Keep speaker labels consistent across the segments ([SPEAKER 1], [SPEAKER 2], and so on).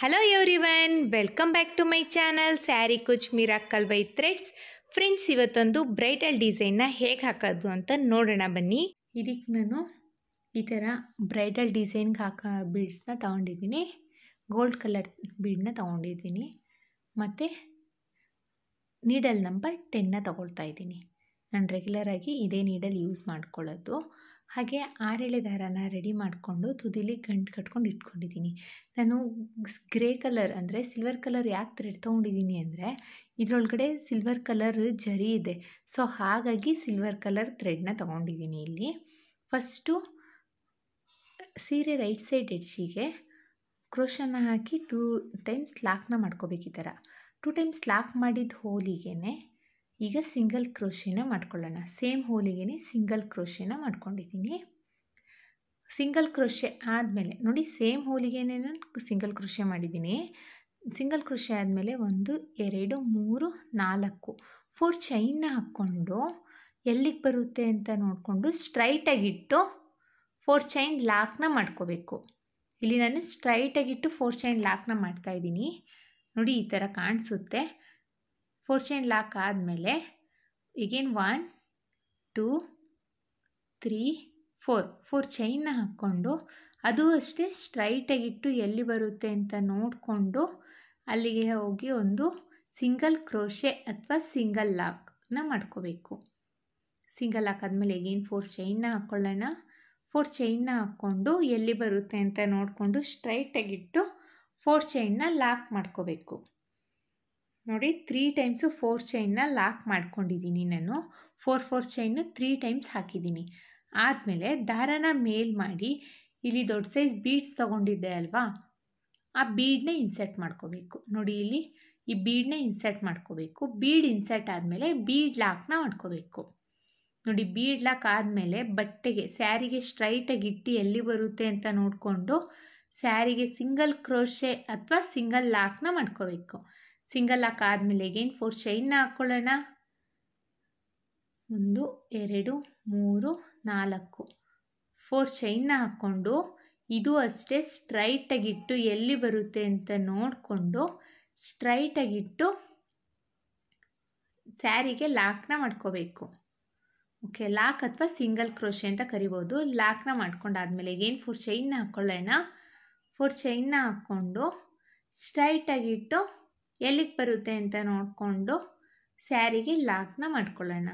[SPEAKER 1] Hello everyone, welcome back to my channel sari kuch miracle by threads. Friends, ಇವತ್ತೊಂದು bridal ಡಿಸೈನ್ನ ಹೇಗೆ ಹಾಕೋದು ಅಂತ ನೋಡೋಣ ಬನ್ನಿ. ಇದಕ್ಕೆ ನಾನು ಈ ಥರ ಬ್ರೈಡಲ್ ಡಿಸೈನ್ಗೆ ಹಾಕೋ ಬೀಡ್ಸ್ನ ತೊಗೊಂಡಿದ್ದೀನಿ. ಗೋಲ್ಡ್ ಕಲರ್ ಬೀಡನ್ನ ತೊಗೊಂಡಿದ್ದೀನಿ ಮತ್ತು ನೀಡಲ್ ನಂಬರ್ 10ನ ತೊಗೊಳ್ತಾ ಇದ್ದೀನಿ. ನಾನು ರೆಗ್ಯುಲರಾಗಿ ಇದೇ ನೀಡಲ್ ಯೂಸ್ ಮಾಡ್ಕೊಳ್ಳೋದು. ಹಾಗೆ ಆರೆಳೆ ದಾರನ ರೆಡಿ ಮಾಡಿಕೊಂಡು ತುದಿಲಿ ಗಂಟು ಕಟ್ಕೊಂಡು ಇಟ್ಕೊಂಡಿದ್ದೀನಿ. ನಾನು ಗ್ರೇ ಕಲರ್ ಅಂದರೆ ಸಿಲ್ವರ್ ಕಲರ್ ಯಾಕೆ ಥ್ರೆಡ್ ತೊಗೊಂಡಿದ್ದೀನಿ ಅಂದರೆ ಇದರೊಳಗಡೆ ಸಿಲ್ವರ್ ಕಲರ್ ಜರಿ ಇದೆ. ಸೊ ಹಾಗಾಗಿ ಸಿಲ್ವರ್ ಕಲರ್ ಥ್ರೆಡ್ನ ತೊಗೊಂಡಿದ್ದೀನಿ. ಇಲ್ಲಿ ಫಸ್ಟು ಸೀರೆ ರೈಟ್ ಸೈಡ್ ಎಡ್ಜಿಗೆ ಕ್ರೋಶನ ಹಾಕಿ 2 ಟೈಮ್ಸ್ ಲಾಕ್ನ ಮಾಡ್ಕೋಬೇಕು. ಈ ಥರ 2 ಟೈಮ್ಸ್ ಲಾಕ್ ಮಾಡಿದ ಹೋಲಿಗೆ ಈಗ ಸಿಂಗಲ್ ಕ್ರೋಶೆನ ಮಾಡ್ಕೊಳ್ಳೋಣ. ಸೇಮ್ ಹೋಲಿಗೆ ಸಿಂಗಲ್ ಕ್ರೋಶೆನ ಮಾಡ್ಕೊಂಡಿದ್ದೀನಿ. ಸಿಂಗಲ್ ಕ್ರೋಶೆ ಆದಮೇಲೆ ನೋಡಿ, ಸೇಮ್ ಹೋಲಿಗೆನೇ ಸಿಂಗಲ್ ಕ್ರೋಶೆ ಮಾಡಿದ್ದೀನಿ. ಸಿಂಗಲ್ ಕ್ರೋಶೆ ಆದಮೇಲೆ 1 2 3 4 4 ಚೈನ್ನ ಹಾಕ್ಕೊಂಡು ಎಲ್ಲಿಗೆ ಬರುತ್ತೆ ಅಂತ ನೋಡಿಕೊಂಡು ಸ್ಟ್ರೈಟಾಗಿಟ್ಟು 4 ಚೈನ್ ಲಾಕ್ನ ಮಾಡ್ಕೋಬೇಕು. ಇಲ್ಲಿ ನಾನು ಸ್ಟ್ರೈಟಾಗಿಟ್ಟು 4 ಚೈನ್ ಲಾಕ್ನ ಮಾಡ್ತಾಯಿದ್ದೀನಿ. ನೋಡಿ, ಈ ಥರ ಕಾಣಿಸುತ್ತೆ. 4 ಚೈನ್ ಲಾಕ್ ಆದಮೇಲೆ ಎಗೇನ್ 1 2 3 4 ಚೈನ್ನ ಹಾಕ್ಕೊಂಡು ಅದು ಅಷ್ಟೇ ಸ್ಟ್ರೈಟಾಗಿಟ್ಟು ಎಲ್ಲಿ ಬರುತ್ತೆ ಅಂತ ನೋಡಿಕೊಂಡು ಅಲ್ಲಿಗೆ ಹೋಗಿ ಒಂದು ಸಿಂಗಲ್ ಕ್ರೋಶೆ ಅಥವಾ ಸಿಂಗಲ್ ಲಾಕ್ನ ಮಾಡ್ಕೋಬೇಕು. ಸಿಂಗಲ್ ಲಾಕ್ ಆದಮೇಲೆ ಎಗೇನ್ 4 ಚೈನ್ನ ಹಾಕ್ಕೊಳ್ಳೋಣ. 4 ಚೈನ್ನ ಹಾಕ್ಕೊಂಡು ಎಲ್ಲಿ ಬರುತ್ತೆ ಅಂತ ನೋಡಿಕೊಂಡು ಸ್ಟ್ರೈಟಾಗಿಟ್ಟು 4 ಚೈನ್ನ ಲಾಕ್ ಮಾಡ್ಕೋಬೇಕು. ನೋಡಿ, 3 ಟೈಮ್ಸು 4 ಚೈನ್ನ ಲಾಕ್ ಮಾಡ್ಕೊಂಡಿದ್ದೀನಿ. ನಾನು 4 ಚೈನು 3 ಟೈಮ್ಸ್ ಹಾಕಿದ್ದೀನಿ. ಆದಮೇಲೆ ದಾರನ ಮೇಲ್ ಮಾಡಿ ಇಲ್ಲಿ ದೊಡ್ಡ ಸೈಜ್ ಬೀಡ್ಸ್ ತೊಗೊಂಡಿದ್ದೆ ಅಲ್ವಾ, ಆ ಬೀಡನ್ನ ಇನ್ಸರ್ಟ್ ಮಾಡ್ಕೋಬೇಕು. ನೋಡಿ, ಇಲ್ಲಿ ಈ ಬೀಡನ್ನ ಇನ್ಸರ್ಟ್ ಮಾಡ್ಕೋಬೇಕು. ಬೀಡ್ ಇನ್ಸರ್ಟ್ ಆದಮೇಲೆ ಬೀಡ್ ಲಾಕ್ನ ಮಾಡ್ಕೋಬೇಕು. ನೋಡಿ, ಬೀಡ್ ಲಾಕ್ ಆದಮೇಲೆ ಬಟ್ಟೆಗೆ ಸ್ಯಾರಿಗೆ ಸ್ಟ್ರೈಟಾಗಿ ಇಟ್ಟು ಎಲ್ಲಿ ಬರುತ್ತೆ ಅಂತ ನೋಡಿಕೊಂಡು ಸ್ಯಾರಿಗೆ ಸಿಂಗಲ್ ಕ್ರೋಶೆ ಅಥವಾ ಸಿಂಗಲ್ ಲಾಕ್ನ ಮಾಡ್ಕೋಬೇಕು. ಸಿಂಗಲ್ ಲಾಕ್ ಆದಮೇಲೆ ಎಗೇನ್ 4 ಚೈನ್ನ ಹಾಕ್ಕೊಳ್ಳೋಣ. 1 2 3 4 4 ಚೈನ್ನ ಹಾಕ್ಕೊಂಡು ಇದು ಅಷ್ಟೇ ಸ್ಟ್ರೈಟಾಗಿಟ್ಟು ಎಲ್ಲಿ ಬರುತ್ತೆ ಅಂತ ನೋಡಿಕೊಂಡು ಸ್ಟ್ರೈಟಾಗಿಟ್ಟು ಸ್ಯಾರಿಗೆ ಲಾಕ್ನ ಮಾಡ್ಕೋಬೇಕು. ಓಕೆ, ಲಾಕ್ ಅಥವಾ ಸಿಂಗಲ್ ಕ್ರೋಶೆ ಅಂತ ಕರಿಬೋದು. ಲಾಕ್ನ ಮಾಡ್ಕೊಂಡಾದ್ಮೇಲೆ ಎಗೇನ್ 4 ಚೈನ್ನ ಹಾಕ್ಕೊಳ್ಳೋಣ. 4 ಚೈನ್ನ ಹಾಕ್ಕೊಂಡು ಸ್ಟ್ರೈಟಾಗಿಟ್ಟು ಎಲ್ಲಿಗೆ ಬರುತ್ತೆ ಅಂತ ನೋಡಿಕೊಂಡು ಸ್ಯಾರಿಗೆ ಲಾಕ್ನ ಮಾಡ್ಕೊಳ್ಳೋಣ.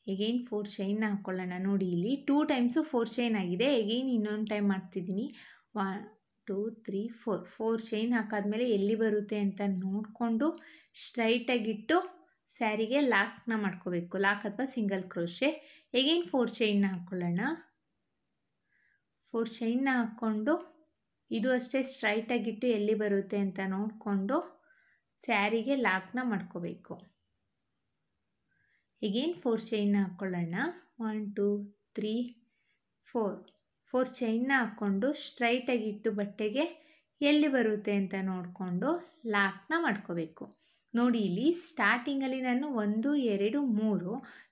[SPEAKER 1] ಎಗೇನ್ 4 ಚೈನ್ನ ಹಾಕ್ಕೊಳ್ಳೋಣ. ನೋಡಿ, ಇಲ್ಲಿ 2 ಟೈಮ್ಸು 4 ಚೈನ್ ಆಗಿದೆ. ಎಗೇನ್ ಇನ್ನೊಂದು ಟೈಮ್ ಮಾಡ್ತಿದ್ದೀನಿ. 1 2 3 4 ಚೈನ್ ಹಾಕಾದ್ಮೇಲೆ ಎಲ್ಲಿ ಬರುತ್ತೆ ಅಂತ ನೋಡಿಕೊಂಡು ಸ್ಟ್ರೈಟಾಗಿಟ್ಟು ಸ್ಯಾರಿಗೆ ಲಾಕ್ನ ಮಾಡ್ಕೋಬೇಕು. ಲಾಕ್ ಅಥವಾ ಸಿಂಗಲ್ ಕ್ರೋಶೆ. ಎಗೇನ್ 4 ಚೈನ್ನ ಹಾಕ್ಕೊಳ್ಳೋಣ. 4 ಚೈನ್ನ ಹಾಕ್ಕೊಂಡು ಇದು ಅಷ್ಟೇ ಸ್ಟ್ರೈಟಾಗಿಟ್ಟು ಎಲ್ಲಿ ಬರುತ್ತೆ ಅಂತ ನೋಡಿಕೊಂಡು ಸ್ಯಾರಿಗೆ ಲಾಕ್ನ ಮಾಡ್ಕೋಬೇಕು. ಎಗೇನ್ 4 ಚೈನ್ನ ಹಾಕ್ಕೊಳ್ಳೋಣ. 1 2 3 4 ಚೈನ್ನ ಹಾಕ್ಕೊಂಡು ಸ್ಟ್ರೈಟಾಗಿಟ್ಟು ಬಟ್ಟೆಗೆ ಎಲ್ಲಿ ಬರುತ್ತೆ ಅಂತ ನೋಡಿಕೊಂಡು ಲಾಕ್ನ ಮಾಡ್ಕೋಬೇಕು. ನೋಡಿ, ಇಲ್ಲಿ ಸ್ಟಾರ್ಟಿಂಗಲ್ಲಿ ನಾನು 1 2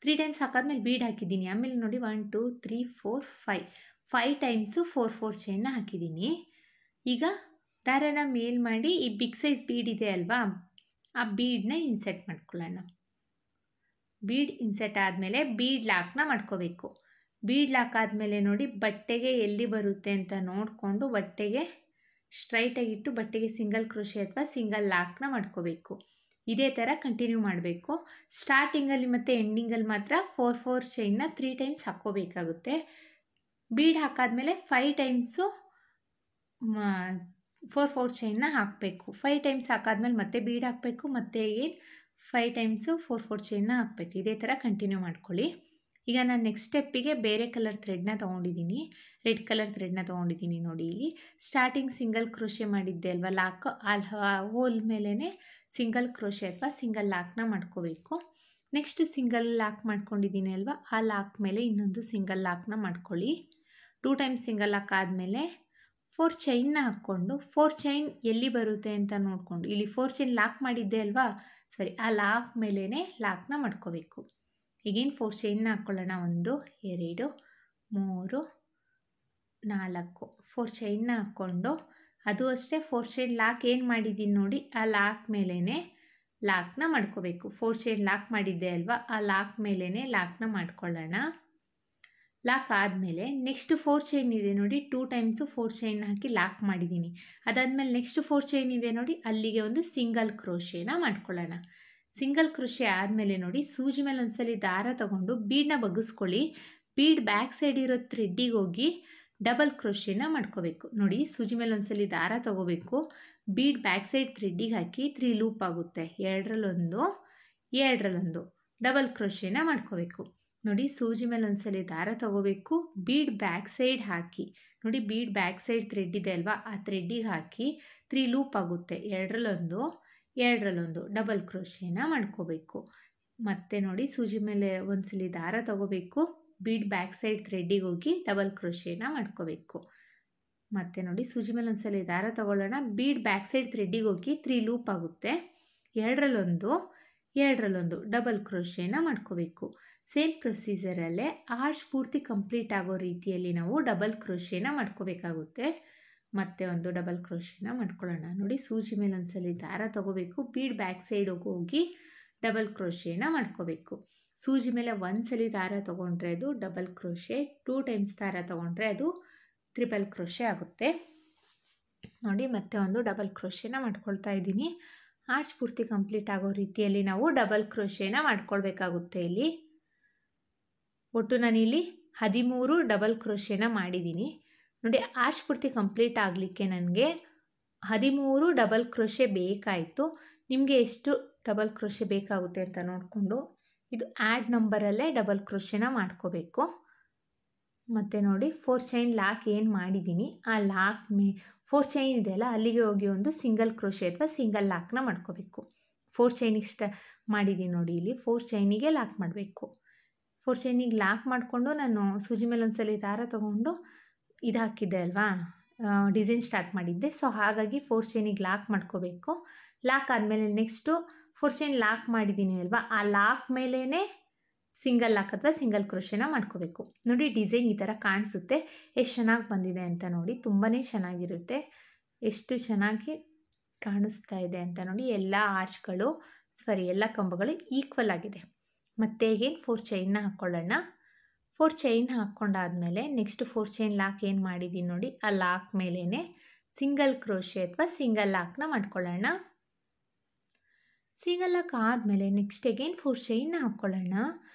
[SPEAKER 1] 3 ಟೈಮ್ಸ್ ಹಾಕಾದ್ಮೇಲೆ ಬೀಡ್ ಹಾಕಿದ್ದೀನಿ. ಆಮೇಲೆ ನೋಡಿ 1 2 3 4 5 ಟೈಮ್ಸು 4 ಚೈನ್ನ ಹಾಕಿದ್ದೀನಿ. ಈಗ ದಾರನ ಮೇಲ್ ಮಾಡಿ ಈ ಬಿಗ್ ಸೈಜ್ ಬೀಡ್ ಇದೆ ಅಲ್ವಾ, ಆ ಬೀಡನ್ನ ಇನ್ಸರ್ಟ್ ಮಾಡ್ಕೊಳ್ಳೋಣ. ಬೀಡ್ ಇನ್ಸರ್ಟ್ ಆದಮೇಲೆ ಬೀಡ್ ಲಾಕ್ನ ಮಾಡ್ಕೋಬೇಕು. ಬೀಡ್ ಲಾಕ್ ಆದಮೇಲೆ ನೋಡಿ, ಬಟ್ಟೆಗೆ ಎಲ್ಲಿ ಬರುತ್ತೆ ಅಂತ ನೋಡಿಕೊಂಡು ಬಟ್ಟೆಗೆ ಸ್ಟ್ರೈಟಾಗಿಟ್ಟು ಬಟ್ಟೆಗೆ ಸಿಂಗಲ್ ಕ್ರೋಶೆ ಅಥವಾ ಸಿಂಗಲ್ ಲಾಕ್ನ ಮಾಡ್ಕೋಬೇಕು. ಇದೇ ಥರ ಕಂಟಿನ್ಯೂ ಮಾಡಬೇಕು. ಸ್ಟಾರ್ಟಿಂಗಲ್ಲಿ ಮತ್ತು ಎಂಡಿಂಗಲ್ಲಿ ಮಾತ್ರ 4 ಚೈನ್ನ 3 ಟೈಮ್ಸ್ ಹಾಕ್ಕೋಬೇಕಾಗುತ್ತೆ. ಬೀಡ್ ಹಾಕಾದ್ಮೇಲೆ 5 ಟೈಮ್ಸು 4 ಚೈನ್ನ ಹಾಕಬೇಕು. 5 ಟೈಮ್ಸ್ ಹಾಕಾದ್ಮೇಲೆ ಮತ್ತೆ ಬೀಡ್ ಹಾಕಬೇಕು. ಮತ್ತೆ ಏನು 5 ಟೈಮ್ಸು 4 ಚೈನ್ನ ಹಾಕಬೇಕು. ಇದೇ ಥರ ಕಂಟಿನ್ಯೂ ಮಾಡ್ಕೊಳ್ಳಿ. ಈಗ ನಾನು ನೆಕ್ಸ್ಟ್ ಸ್ಟೆಪ್ಪಿಗೆ ಬೇರೆ ಕಲರ್ ಥ್ರೆಡ್ನ ತೊಗೊಂಡಿದ್ದೀನಿ. ರೆಡ್ ಕಲರ್ ಥ್ರೆಡ್ನ ತೊಗೊಂಡಿದ್ದೀನಿ. ನೋಡಿ, ಇಲ್ಲಿ ಸ್ಟಾರ್ಟಿಂಗ್ ಸಿಂಗಲ್ ಕ್ರೋಶೆ ಮಾಡಿದ್ದೆ ಅಲ್ವಾ ಲಾಕ್, ಆ ಹೋಲ್ ಮೇಲೇ ಸಿಂಗಲ್ ಕ್ರೋಶೆ ಅಥವಾ ಸಿಂಗಲ್ ಲಾಕ್ನ ಮಾಡ್ಕೋಬೇಕು. ನೆಕ್ಸ್ಟ್ ಸಿಂಗಲ್ ಲಾಕ್ ಮಾಡ್ಕೊಂಡಿದ್ದೀನಿ ಅಲ್ವಾ, ಆ ಲಾಕ್ ಮೇಲೆ ಇನ್ನೊಂದು ಸಿಂಗಲ್ ಲಾಕ್ನ ಮಾಡ್ಕೊಳ್ಳಿ. 2 ಟೈಮ್ಸ್ ಸಿಂಗಲ್ ಲಾಕ್ ಆದಮೇಲೆ 4 ಚೈನ್ನ ಹಾಕ್ಕೊಂಡು 4 ಚೈನ್ ಎಲ್ಲಿ ಬರುತ್ತೆ ಅಂತ ನೋಡಿಕೊಂಡು ಇಲ್ಲಿ 4 ಚೈನ್ ಲಾಕ್ ಮಾಡಿದ್ದೆ ಅಲ್ವಾ, ಆ ಲಾಕ್ ಮೇಲೇ ಲಾಕ್ನ ಮಾಡ್ಕೋಬೇಕು. ಈಗೇನು 4 ಚೈನ್ನ ಹಾಕ್ಕೊಳ್ಳೋಣ. 1 2 3 4 4 ಚೈನ್ನ ಹಾಕ್ಕೊಂಡು ಅದು ಅಷ್ಟೇ 4 ಚೈನ್ ಲಾಕ್ ಏನು ಮಾಡಿದ್ದೀನಿ ನೋಡಿ, ಆ ಲಾಕ್ ಮೇಲೇ ಲಾಕ್ನ ಮಾಡ್ಕೋಬೇಕು. 4 ಚೈನ್ ಲಾಕ್ ಮಾಡಿದ್ದೆ ಅಲ್ವಾ, ಆ ಲಾಕ್ ಮೇಲೇ ಲಾಕ್ನ ಮಾಡ್ಕೊಳ್ಳೋಣ. ಲಾಕ್ ಆದಮೇಲೆ ನೆಕ್ಸ್ಟ್ 4 ಚೈನ್ ಇದೆ ನೋಡಿ, 2 ಟೈಮ್ಸು 4 ಚೈನ್ ಹಾಕಿ ಲಾಕ್ ಮಾಡಿದ್ದೀನಿ. ಅದಾದಮೇಲೆ ನೆಕ್ಸ್ಟ್ 4 ಚೈನ್ ಇದೆ ನೋಡಿ, ಅಲ್ಲಿಗೆ ಒಂದು ಸಿಂಗಲ್ ಕ್ರೋಶೇನ ಮಾಡ್ಕೊಳ್ಳೋಣ. ಸಿಂಗಲ್ ಕ್ರೋಶೆ ಆದಮೇಲೆ ನೋಡಿ, ಸೂಜಿ ಮೇಲೆ ಒಂದ್ಸಲಿ ದಾರ ತಗೊಂಡು ಬೀಡನ್ನ ಬಗ್ಗಿಸ್ಕೊಳ್ಳಿ. ಬೀಡ್ ಬ್ಯಾಕ್ ಸೈಡ್ ಇರೋ ಥ್ರೆಡ್ಡಿಗೆ ಹೋಗಿ ಡಬಲ್ ಕ್ರೋಶೇನ ಮಾಡ್ಕೋಬೇಕು. ನೋಡಿ, ಸೂಜಿ ಮೇಲೆ ಒಂದ್ಸಲಿ ದಾರ ತಗೋಬೇಕು, ಬೀಡ್ ಬ್ಯಾಕ್ ಸೈಡ್ ಥ್ರೆಡ್ಡಿಗೆ ಹಾಕಿ 3 ಲೂಪ್ ಆಗುತ್ತೆ. 2ರಲ್ಲೊಂದು 2ರಲ್ಲೊಂದು ಡಬಲ್ ಕ್ರೋಶೇನ ಮಾಡ್ಕೋಬೇಕು. ನೋಡಿ, ಸೂಜಿ ಮೇಲೆ ಒಂದ್ಸಲಿ ದಾರ ತಗೋಬೇಕು, ಬೀಡ್ ಬ್ಯಾಕ್ ಸೈಡ್ ಹಾಕಿ. ನೋಡಿ, ಬೀಡ್ ಬ್ಯಾಕ್ ಸೈಡ್ ಥ್ರೆಡ್ ಇದೆ ಅಲ್ವಾ, ಆ ಥ್ರೆಡ್ಡಿಗೆ ಹಾಕಿ 3 ಲೂಪ್ ಆಗುತ್ತೆ. 2ರಲ್ಲೊಂದು 2ರಲ್ಲೊಂದು ಡಬಲ್ ಕ್ರೋಶೇನ ಮಾಡ್ಕೋಬೇಕು. ಮತ್ತೆ ನೋಡಿ, ಸೂಜಿ ಮೇಲೆ ಒಂದ್ಸಲಿ ದಾರ ತಗೋಬೇಕು, ಬೀಡ್ ಬ್ಯಾಕ್ ಸೈಡ್ ಥ್ರೆಡ್ಡಿಗೆ ಹೋಗಿ ಡಬಲ್ ಕ್ರೋಶೇನ ಮಾಡ್ಕೋಬೇಕು. ಮತ್ತೆ ನೋಡಿ, ಸೂಜಿ ಮೇಲೆ ಒಂದ್ಸಲಿ ದಾರ ತಗೊಳ್ಳೋಣ, ಬೀಡ್ ಬ್ಯಾಕ್ ಸೈಡ್ ಥ್ರೆಡ್ಡಿಗೆ ಹೋಗಿ 3 ಲೂಪ್ ಆಗುತ್ತೆ. 2ರಲ್ಲೊಂದು 2ರಲ್ಲೊಂದು ಡಬಲ್ ಕ್ರೋಶೇನ ಮಾಡ್ಕೋಬೇಕು. ಸೇಮ್ ಪ್ರೊಸೀಜರಲ್ಲೇ ಆರ್ಚ್ ಪೂರ್ತಿ ಕಂಪ್ಲೀಟ್ ಆಗೋ ರೀತಿಯಲ್ಲಿ ನಾವು ಡಬಲ್ ಕ್ರೋಶೇನ ಮಾಡ್ಕೋಬೇಕಾಗುತ್ತೆ. ಮತ್ತೆ ಒಂದು ಡಬಲ್ ಕ್ರೋಶೇನ ಮಾಡ್ಕೊಳ್ಳೋಣ. ನೋಡಿ, ಸೂಜಿ ಮೇಲೆ ಒಂದ್ಸಲಿ ದಾರ ತಗೋಬೇಕು, ಬೀಡ್ ಬ್ಯಾಕ್ ಸೈಡ್ ಹೋಗಿ ಡಬಲ್ ಕ್ರೋಶೇನ ಮಾಡ್ಕೋಬೇಕು. ಸೂಜಿ ಮೇಲೆ ಒಂದ್ಸಲಿ ದಾರ ತಗೊಂಡ್ರೆ ಅದು ಡಬಲ್ ಕ್ರೋಶೆ, 2 ಟೈಮ್ಸ್ ದಾರ ತಗೊಂಡ್ರೆ ಅದು ಟ್ರಿಪಲ್ ಕ್ರೋಶೆ ಆಗುತ್ತೆ. ನೋಡಿ, ಮತ್ತೆ ಒಂದು ಡಬಲ್ ಕ್ರೋಶೇನ ಮಾಡ್ಕೊಳ್ತಾ ಇದ್ದೀನಿ. ಆರ್ಚ್ ಪೂರ್ತಿ ಕಂಪ್ಲೀಟ್ ಆಗೋ ರೀತಿಯಲ್ಲಿ ನಾವು ಡಬಲ್ ಕ್ರೋಶೇನ ಮಾಡ್ಕೊಳ್ಬೇಕಾಗುತ್ತೆ. ಇಲ್ಲಿ ಒಟ್ಟು ನಾನಿಲ್ಲಿ 13 ಡಬಲ್ ಕ್ರೋಶೇನ ಮಾಡಿದ್ದೀನಿ. ನೋಡಿ, ಆರ್ಚ್ ಪೂರ್ತಿ ಕಂಪ್ಲೀಟ್ ಆಗಲಿಕ್ಕೆ ನನಗೆ 13 ಡಬಲ್ ಕ್ರೋಶೆ ಬೇಕಾಯಿತು. ನಿಮಗೆ ಎಷ್ಟು ಡಬಲ್ ಕ್ರೋಶೆ ಬೇಕಾಗುತ್ತೆ ಅಂತ ನೋಡಿಕೊಂಡು ಇದು ಆ್ಯಡ್ ನಂಬರಲ್ಲೇ ಡಬಲ್ ಕ್ರೋಶೆನ ಮಾಡ್ಕೋಬೇಕು. ಮತ್ತು ನೋಡಿ, 4 ಚೈನ್ ಲಾಕ್ ಏನು ಮಾಡಿದ್ದೀನಿ, ಆ ಲಾಕ್ 4 ಚೈನ್ ಇದೆಯಲ್ಲ, ಅಲ್ಲಿಗೆ ಹೋಗಿ ಒಂದು ಸಿಂಗಲ್ ಕ್ರೋಶೆ ಅಥವಾ ಸಿಂಗಲ್ ಲಾಕ್ನ ಮಾಡ್ಕೋಬೇಕು. 4 ಚೈನಿಗೆ ಮಾಡಿದ್ದೀನಿ ನೋಡಿ, ಇಲ್ಲಿ 4 ಚೈನಿಗೆ ಲಾಕ್ ಮಾಡಬೇಕು. 4 ಚೈನಿಗೆ ಲಾಕ್ ಮಾಡಿಕೊಂಡು ನಾನು ಸೂಜಿ ಮೇಲೆ ಒಂದ್ಸಲಿ ದಾರ ತೊಗೊಂಡು ಇದು ಹಾಕಿದ್ದೆ ಅಲ್ವಾ, ಡಿಸೈನ್ ಸ್ಟಾರ್ಟ್ ಮಾಡಿದ್ದೆ. ಸೊ ಹಾಗಾಗಿ 4 ಚೈನಿಗೆ ಲಾಕ್ ಮಾಡ್ಕೋಬೇಕು. ಲಾಕ್ ಆದಮೇಲೆ ನೆಕ್ಸ್ಟು 4 ಚೈನ್ ಲಾಕ್ ಮಾಡಿದ್ದೀನಿ ಅಲ್ವಾ, ಆ ಲಾಕ್ ಮೇಲೇ ಸಿಂಗಲ್ ಲಾಕ್ ಅಥವಾ ಸಿಂಗಲ್ ಕ್ರೋಶೆನ ಮಾಡ್ಕೋಬೇಕು. ನೋಡಿ, ಡಿಸೈನ್ ಈ ಥರ ಕಾಣಿಸುತ್ತೆ. ಎಷ್ಟು ಚೆನ್ನಾಗಿ ಬಂದಿದೆ ಅಂತ ನೋಡಿ, ತುಂಬಾ ಚೆನ್ನಾಗಿರುತ್ತೆ. ಎಷ್ಟು ಚೆನ್ನಾಗಿ ಕಾಣಿಸ್ತಾ ಇದೆ ಅಂತ ನೋಡಿ. ಎಲ್ಲ ಆರ್ಚ್ಗಳು ಎಲ್ಲ ಕಂಬಗಳು ಈಕ್ವಲ್ ಆಗಿದೆ. ಮತ್ತೆ ಅಗೇನ್ 4 ಚೈನ್ನ ಹಾಕ್ಕೊಳ್ಳೋಣ. 4 ಚೈನ್ ಹಾಕ್ಕೊಂಡಾದ್ಮೇಲೆ ನೆಕ್ಸ್ಟ್ 4 ಚೈನ್ ಲಾಕ್ ಏನು ಮಾಡಿದ್ದೀನಿ ನೋಡಿ, ಆ ಲಾಕ್ ಮೇಲೇ ಸಿಂಗಲ್ ಕ್ರೋಶೆ ಅಥವಾ ಸಿಂಗಲ್ ಲಾಕ್ನ ಮಾಡ್ಕೊಳ್ಳೋಣ. ಸಿಂಗಲ್ ಲಾಕ್ ಆದಮೇಲೆ ನೆಕ್ಸ್ಟ್ ಅಗೇನ್ 4 ಚೈನ್ನ ಹಾಕ್ಕೊಳ್ಳೋಣ.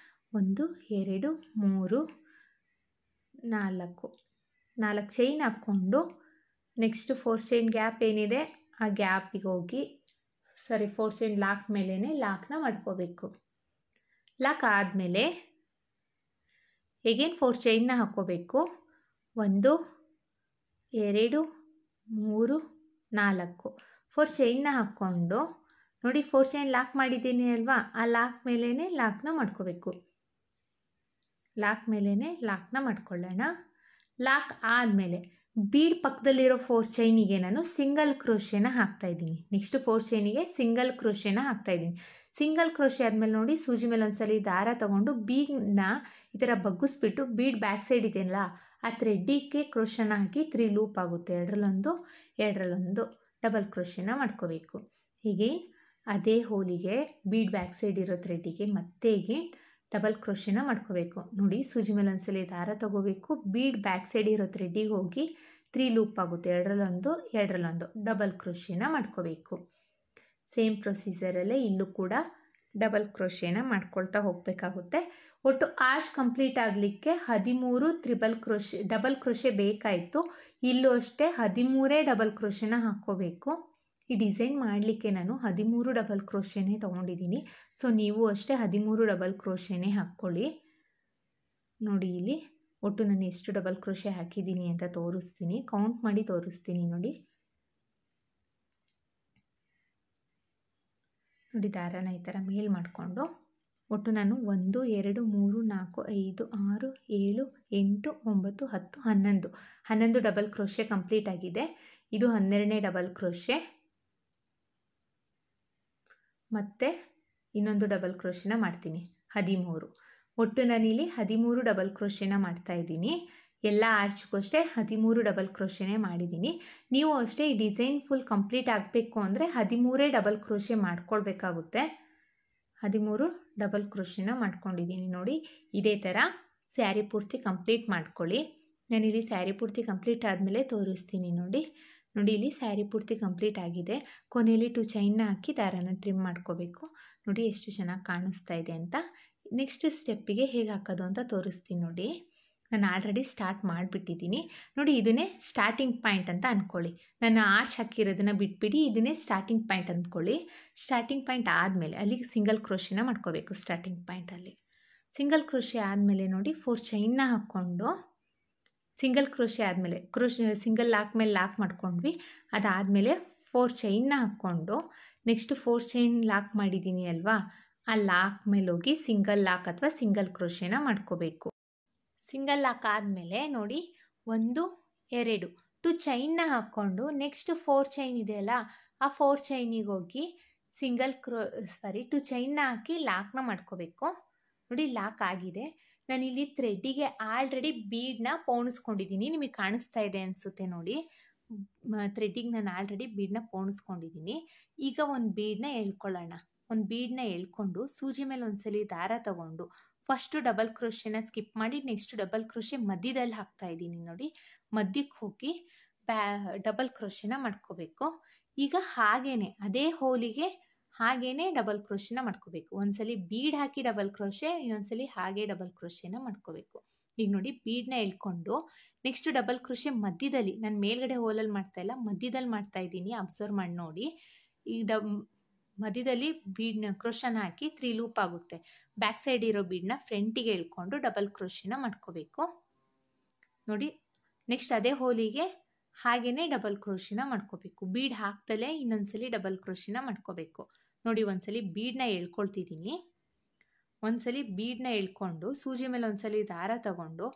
[SPEAKER 1] 1 2 3 4 ಚೈನ್ ಹಾಕ್ಕೊಂಡು ನೆಕ್ಸ್ಟ್ 4 ಚೈನ್ ಗ್ಯಾಪ್ ಏನಿದೆ ಆ ಗ್ಯಾಪಿಗೆ ಹೋಗಿ 4 ಚೈನ್ ಲಾಕ್ ಮೇಲೇ ಲಾಕ್ನ ಮಾಡ್ಕೋಬೇಕು. ಲಾಕ್ ಆದಮೇಲೆ ಎಗೇನ್ 4 ಚೈನ್ನ ಹಾಕ್ಕೋಬೇಕು. 1 2 3 4 4 ಚೈನ್ನ ಹಾಕ್ಕೊಂಡು ನೋಡಿ, 4 ಚೈನ್ ಲಾಕ್ ಮಾಡಿದ್ದೀನಿ ಅಲ್ವಾ, ಆ ಲಾಕ್ ಮೇಲೇ ಲಾಕ್ನ ಮಾಡ್ಕೋಬೇಕು. ಲಾಕ್ ಮೇಲೇ ಲಾಕ್ನ ಮಾಡ್ಕೊಳ್ಳೋಣ. ಲಾಕ್ ಆದಮೇಲೆ ಬೀಡ್ ಪಕ್ಕದಲ್ಲಿರೋ 4 ಚೈನಿಗೆ ನಾನು ಸಿಂಗಲ್ ಕ್ರೋಶೆನ ಹಾಕ್ತಾಯಿದ್ದೀನಿ. ನೆಕ್ಸ್ಟ್ 4 ಚೈನಿಗೆ ಸಿಂಗಲ್ ಕ್ರೋಶೆನ ಹಾಕ್ತಾಯಿದ್ದೀನಿ. ಸಿಂಗಲ್ ಕ್ರೋಶೆ ಆದಮೇಲೆ ನೋಡಿ, ಸೂಜಿ ಮೇಲೆ ಒಂದ್ಸಲಿ ದಾರ ತಗೊಂಡು ಬೀಡ್ನ ಈ ಥರ ಬಗ್ಗಿಸ್ಬಿಟ್ಟು ಬೀಡ್ ಬ್ಯಾಕ್ ಸೈಡ್ ಇದೆಯಲ್ಲ, ಆ ಥ್ರೆಡ್ಡಿಗೆ ಕ್ರೋಶನ ಹಾಕಿ 3 ಲೂಪ್ ಆಗುತ್ತೆ. 2ರಲ್ಲೊಂದು 2ರಲ್ಲೊಂದು ಡಬಲ್ ಕ್ರೋಶೆನ ಮಾಡ್ಕೋಬೇಕು. ಹೀಗೆ ಅದೇ ಹೋಲಿಗೆ ಬೀಡ್ ಬ್ಯಾಕ್ ಸೈಡ್ ಇರೋ ಥ್ರೆಡ್ಡಿಗೆ ಮತ್ತೆ ಅಗೇನ್ ಡಬಲ್ ಕ್ರೋಶೆನ ಮಾಡ್ಕೋಬೇಕು. ನೋಡಿ, ಸೂಜಿ ಮೇಲೆ ಒಂದ್ಸಲಿ ದಾರ ತಗೋಬೇಕು, ಬೀಡ್ ಬ್ಯಾಕ್ ಸೈಡ್ ಇರೋ ಥ್ರೆಡ್ಡಿಗೆ ಹೋಗಿ 3 ಲೂಪ್ ಆಗುತ್ತೆ. 2ರಲ್ಲೊಂದು 2ರಲ್ಲೊಂದು ಡಬಲ್ ಕ್ರೋಶೆನ ಮಾಡ್ಕೋಬೇಕು. ಸೇಮ್ ಪ್ರೊಸೀಜರಲ್ಲೇ ಇಲ್ಲೂ ಕೂಡ ಡಬಲ್ ಕ್ರೋಶೆನ ಮಾಡ್ಕೊಳ್ತಾ ಹೋಗಬೇಕಾಗುತ್ತೆ. ಒಟ್ಟು ಆರ್ಚ್ ಕಂಪ್ಲೀಟ್ ಆಗಲಿಕ್ಕೆ 13 ಡಬಲ್ ಕ್ರೋಶೆ ಬೇಕಾಯಿತು. ಇಲ್ಲೂ ಅಷ್ಟೇ 13 ಡಬಲ್ ಕ್ರೋಶೆನ ಹಾಕ್ಕೋಬೇಕು. ಈ ಡಿಸೈನ್ ಮಾಡಲಿಕ್ಕೆ ನಾನು 13 ಡಬಲ್ ಕ್ರೋಶೆನೇ ತೊಗೊಂಡಿದ್ದೀನಿ. ಸೊ ನೀವು ಅಷ್ಟೇ 13 ಡಬಲ್ ಕ್ರೋಶೆನೇ ಹಾಕ್ಕೊಳ್ಳಿ. ನೋಡಿ, ಇಲ್ಲಿ ಒಟ್ಟು ನಾನು ಎಷ್ಟು ಡಬಲ್ ಕ್ರೋಶೆ ಹಾಕಿದ್ದೀನಿ ಅಂತ ತೋರಿಸ್ತೀನಿ, ಕೌಂಟ್ ಮಾಡಿ ತೋರಿಸ್ತೀನಿ. ನೋಡಿ, ದಾರನ ಈ ಥರ ಮೇಲ್ ಮಾಡಿಕೊಂಡು ಒಟ್ಟು ನಾನು 1 2 3 4 5 6 7 8 9 10 11 ಡಬಲ್ ಕ್ರೋಶೆ ಕಂಪ್ಲೀಟ್ ಆಗಿದೆ. ಇದು 12ನೇ ಡಬಲ್ ಕ್ರೋಶೆ. ಮತ್ತು ಇನ್ನೊಂದು ಡಬಲ್ ಕ್ರೋಶೆನ ಮಾಡ್ತೀನಿ, 13. ಒಟ್ಟು ನಾನಿಲ್ಲಿ 13 ಡಬಲ್ ಕ್ರೋಶೆನ ಮಾಡ್ತಾಯಿದ್ದೀನಿ. ಎಲ್ಲ ಆರ್ಚ್ಗೂ ಅಷ್ಟೇ 13 ಡಬಲ್ ಕ್ರೋಶೆನೇ ಮಾಡಿದ್ದೀನಿ. ನೀವು ಅಷ್ಟೇ ಈ ಡಿಸೈನ್ ಫುಲ್ ಕಂಪ್ಲೀಟ್ ಆಗಬೇಕು ಅಂದರೆ 13 ಡಬಲ್ ಕ್ರೋಶೆ ಮಾಡ್ಕೊಳ್ಬೇಕಾಗುತ್ತೆ. 13 ಡಬಲ್ ಕ್ರೋಶೆನ ಮಾಡ್ಕೊಂಡಿದ್ದೀನಿ ನೋಡಿ. ಇದೇ ಥರ ಸ್ಯಾರಿ ಪೂರ್ತಿ ಕಂಪ್ಲೀಟ್ ಮಾಡ್ಕೊಳ್ಳಿ. ನಾನಿಲ್ಲಿ ಸ್ಯಾರಿ ಪೂರ್ತಿ ಕಂಪ್ಲೀಟ್ ಆದಮೇಲೆ ತೋರಿಸ್ತೀನಿ ನೋಡಿ. ಇಲ್ಲಿ ಸ್ಯಾರಿ ಪೂರ್ತಿ ಕಂಪ್ಲೀಟ್ ಆಗಿದೆ. ಕೊನೆಯಲ್ಲಿ 2 ಚೈನ್ನ ಹಾಕಿ ದಾರನ ಟ್ರಿಮ್ ಮಾಡ್ಕೋಬೇಕು. ನೋಡಿ ಎಷ್ಟು ಚೆನ್ನಾಗಿ ಕಾಣಿಸ್ತಾ ಇದೆ ಅಂತ. ನೆಕ್ಸ್ಟ್ ಸ್ಟೆಪ್ಪಿಗೆ ಹೇಗೆ ಹಾಕೋದು ಅಂತ ತೋರಿಸ್ತೀನಿ ನೋಡಿ. ನಾನು ಆಲ್ರೆಡಿ ಸ್ಟಾರ್ಟ್ ಮಾಡಿಬಿಟ್ಟಿದ್ದೀನಿ ನೋಡಿ. ಇದನ್ನೇ ಸ್ಟಾರ್ಟಿಂಗ್ ಪಾಯಿಂಟ್ ಅಂತ ಅಂದ್ಕೊಳ್ಳಿ. ನಾನು ಆರ್ಚ್ ಹಾಕಿರೋದನ್ನು ಬಿಟ್ಬಿಡಿ, ಇದನ್ನೇ ಸ್ಟಾರ್ಟಿಂಗ್ ಪಾಯಿಂಟ್ ಅಂದ್ಕೊಳ್ಳಿ. ಸ್ಟಾರ್ಟಿಂಗ್ ಪಾಯಿಂಟ್ ಆದಮೇಲೆ ಅಲ್ಲಿಗೆ ಸಿಂಗಲ್ ಕ್ರೋಶೆನ ಮಾಡ್ಕೋಬೇಕು. ಸ್ಟಾರ್ಟಿಂಗ್ ಪಾಯಿಂಟಲ್ಲಿ ಸಿಂಗಲ್ ಕ್ರೋಶೆ ಆದಮೇಲೆ ನೋಡಿ 4 ಚೈನ್ನ ಹಾಕ್ಕೊಂಡು ಸಿಂಗಲ್ ಕ್ರೋಶೆ ಆದಮೇಲೆ ಸಿಂಗಲ್ ಲಾಕ್ ಮೇಲೆ ಲಾಕ್ ಮಾಡ್ಕೊಂಡ್ವಿ. ಅದಾದಮೇಲೆ 4 ಚೈನ್ನ ಹಾಕ್ಕೊಂಡು ನೆಕ್ಸ್ಟ್ 4 ಚೈನ್ ಲಾಕ್ ಮಾಡಿದ್ದೀನಿ ಅಲ್ವಾ, ಆ ಲಾಕ್ ಮೇಲೆ ಹೋಗಿ ಸಿಂಗಲ್ ಲಾಕ್ ಅಥವಾ ಸಿಂಗಲ್ ಕ್ರೋಶೆನ ಮಾಡ್ಕೋಬೇಕು. ಸಿಂಗಲ್ ಲಾಕ್ ಆದಮೇಲೆ ನೋಡಿ 1 2 2 ಚೈನ್ನ ಹಾಕ್ಕೊಂಡು ನೆಕ್ಸ್ಟ್ 4 ಚೈನ್ ಇದೆಯಲ್ಲ, ಆ 4 ಚೈನಿಗೆ ಹೋಗಿ 2 ಚೈನ್ನ ಹಾಕಿ ಲಾಕ್ನ ಮಾಡ್ಕೋಬೇಕು. ನೋಡಿ ಲಾಕ್ ಆಗಿದೆ. ನಾನಿಲ್ಲಿ ಥ್ರೆಡ್ಡಿಗೆ ಆಲ್ರೆಡಿ ಬೀಡನ್ನ ಪೋಣಿಸ್ಕೊಂಡಿದ್ದೀನಿ. ನಿಮಗೆ ಕಾಣಿಸ್ತಾ ಇದೆ ಅನಿಸುತ್ತೆ ನೋಡಿ. ಥ್ರೆಡ್ಡಿಗೆ ನಾನು ಆಲ್ರೆಡಿ ಬೀಡನ್ನ ಪೋಣಿಸ್ಕೊಂಡಿದ್ದೀನಿ. ಈಗ ಒಂದು ಬೀಡನ್ನ ಎಳ್ಕೊಳ್ಳೋಣ. ಒಂದು ಬೀಡನ್ನ ಎಳ್ಕೊಂಡು ಸೂಜಿ ಮೇಲೆ ಒಂದ್ಸಲಿ ದಾರ ತಗೊಂಡು ಫಸ್ಟು ಡಬಲ್ ಕ್ರೋಶೆನ ಸ್ಕಿಪ್ ಮಾಡಿ ನೆಕ್ಸ್ಟ್ ಡಬಲ್ ಕ್ರೋಶೆ ಮಧ್ಯದಲ್ಲಿ ಹಾಕ್ತಾ ಇದ್ದೀನಿ ನೋಡಿ. ಮಧ್ಯಕ್ಕೆ ಹೋಗಿ ಡಬಲ್ ಕ್ರೋಶೆನ ಮಾಡ್ಕೋಬೇಕು. ಈಗ ಹಾಗೇನೆ ಅದೇ ಹೋಲಿಗೆ ಹಾಗೇನೆ ಡಬಲ್ ಕ್ರೋಶೆನ ಮಾಡ್ಕೋಬೇಕು. ಒಂದ್ಸಲಿ ಬೀಡ್ ಹಾಕಿ ಡಬಲ್ ಕ್ರೋಶೆ, ಇನ್ನೊಂದ್ಸಲಿ ಹಾಗೆ ಡಬಲ್ ಕ್ರೋಶೆನ ಮಾಡ್ಕೋಬೇಕು. ಈಗ ನೋಡಿ ಬೀಡನ್ನ ಎಳ್ಕೊಂಡು ನೆಕ್ಸ್ಟ್ ಡಬಲ್ ಕ್ರೋಶೆ ಮಧ್ಯದಲ್ಲಿ, ನಾನು ಮೇಲ್ಗಡೆ ಹೋಲಲ್ಲಿ ಮಾಡ್ತಾ ಇಲ್ಲ, ಮಧ್ಯದಲ್ಲಿ ಮಾಡ್ತಾ ಇದ್ದೀನಿ. ಅಬ್ಸರ್ವ್ ಮಾಡಿ ನೋಡಿ. ಈ ಮಧ್ಯದಲ್ಲಿ ಬೀಡ್ನ ಕ್ರೋಶನ ಹಾಕಿ 3 ಲೂಪ್ ಆಗುತ್ತೆ. ಬ್ಯಾಕ್ ಸೈಡ್ ಇರೋ ಬೀಡನ್ನ ಫ್ರಂಟಿಗೆ ಎಳ್ಕೊಂಡು ಡಬಲ್ ಕ್ರೋಶೆನ ಮಾಡ್ಕೋಬೇಕು ನೋಡಿ. ನೆಕ್ಸ್ಟ್ ಅದೇ ಹೋಲಿಗೆ ಹಾಗೇನೆ ಡಬಲ್ ಕ್ರೋಶೆನ ಮಾಡ್ಕೋಬೇಕು. ಬೀಡ್ ಹಾಕ್ದಲೇ ಇನ್ನೊಂದ್ಸಲಿ ಡಬಲ್ ಕ್ರೋಶೆನ ಮಾಡ್ಕೋಬೇಕು ನೋಡಿ. ಒಂದ್ಸಲಿ ಬೀಡನ್ನ ಎಳ್ಕೊಳ್ತಿದ್ದೀನಿ. ಒಂದ್ಸಲಿ ಬೀಡನ್ನ ಎಳ್ಕೊಂಡು ಸೂಜಿ ಮೇಲೆ ಒಂದ್ಸಲಿ ದಾರ ತಗೊಂಡು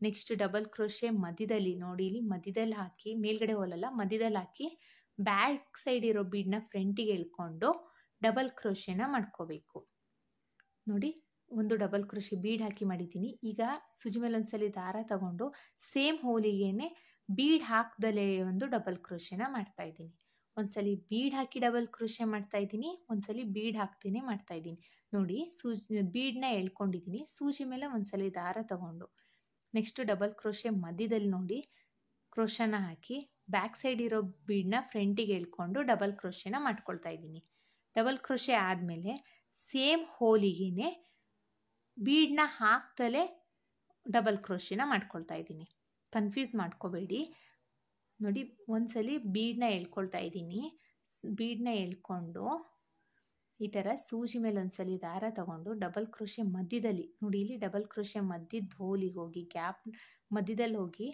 [SPEAKER 1] ನೆಕ್ಸ್ಟ್ ಡಬಲ್ ಕ್ರೋಶೆ ಮಧ್ಯದಲ್ಲಿ ನೋಡಿ, ಇಲ್ಲಿ ಮಧ್ಯದಲ್ಲಿ ಹಾಕಿ, ಮೇಲ್ಗಡೆ ಹೋಲಲ್ಲ ಮಧ್ಯದಲ್ಲಿ ಹಾಕಿ ಬ್ಯಾಕ್ ಸೈಡ್ ಇರೋ ಬೀಡನ್ನ ಫ್ರಂಟಿಗೆ ಎಳ್ಕೊಂಡು ಡಬಲ್ ಕ್ರೋಶೆನ ಮಾಡ್ಕೋಬೇಕು ನೋಡಿ. ಒಂದು ಡಬಲ್ ಕ್ರೋಶೆ ಬೀಡ್ ಹಾಕಿ ಮಾಡಿದ್ದೀನಿ. ಈಗ ಸೂಜಿ ಮೇಲೆ ಒಂದ್ಸಲಿ ದಾರ ತಗೊಂಡು ಸೇಮ್ ಹೋಲಿಗೆನೆ ಬೀಡ್ ಹಾಕ್ದಲೇ ಒಂದು ಡಬಲ್ ಕ್ರೋಶೆನ ಮಾಡ್ತಾ ಇದ್ದೀನಿ. ಒಂದ್ಸಲಿ ಬೀಡ್ ಹಾಕಿ ಡಬಲ್ ಕ್ರೋಶೆ ಮಾಡ್ತಾ ಇದ್ದೀನಿ, ಒಂದ್ಸಲಿ ಬೀಡ್ ಹಾಕ್ತೇನೆ ಮಾಡ್ತಾ ಇದ್ದೀನಿ ನೋಡಿ. ಬೀಡನ್ನ ಎಳ್ಕೊಂಡಿದ್ದೀನಿ. ಸೂಜಿ ಮೇಲೆ ಒಂದ್ಸಲಿ ದಾರ ತಗೊಂಡು ನೆಕ್ಸ್ಟ್ ಡಬಲ್ ಕ್ರೋಶೆ ಮಧ್ಯದಲ್ಲಿ ನೋಡಿ ಕ್ರೋಶನ ಹಾಕಿ ಬ್ಯಾಕ್ ಸೈಡ್ ಇರೋ ಬೀಡನ್ನ ಫ್ರಂಟಿಗೆ ಎಳ್ಕೊಂಡು ಡಬಲ್ ಕ್ರೋಶೆನ ಮಾಡ್ಕೊಳ್ತಾ ಇದ್ದೀನಿ. ಡಬಲ್ ಕ್ರೋಶೆ ಆದಮೇಲೆ ಸೇಮ್ ಹೋಲಿಗೆನೆ ಬೀಡನ್ನ ಹಾಕ್ತಲೇ ಡಬಲ್ ಕ್ರೋಶೆನ ಮಾಡ್ಕೊಳ್ತಾ ಇದ್ದೀನಿ. ಕನ್ಫ್ಯೂಸ್ ಮಾಡ್ಕೋಬೇಡಿ ನೋಡಿ. ಒಂದ್ಸಲಿ ಬೀಡನ್ನ ಎಳ್ಕೊಳ್ತಾ ಇದ್ದೀನಿ. ಬೀಡನ್ನ ಎಳ್ಕೊಂಡು ಈ ಥರ ಸೂಜಿ ಮೇಲೆ ಒಂದ್ಸಲಿ ದಾರ ತಗೊಂಡು ಡಬಲ್ ಕ್ರೋಶೆ ಮಧ್ಯದಲ್ಲಿ ನೋಡಿ, ಇಲ್ಲಿ ಡಬಲ್ ಕ್ರೋಶೆ ಮಧ್ಯದ ಹೋಲಿಗೆ ಹೋಗಿ ಗ್ಯಾಪ್ ಮಧ್ಯದಲ್ಲಿ ಹೋಗಿ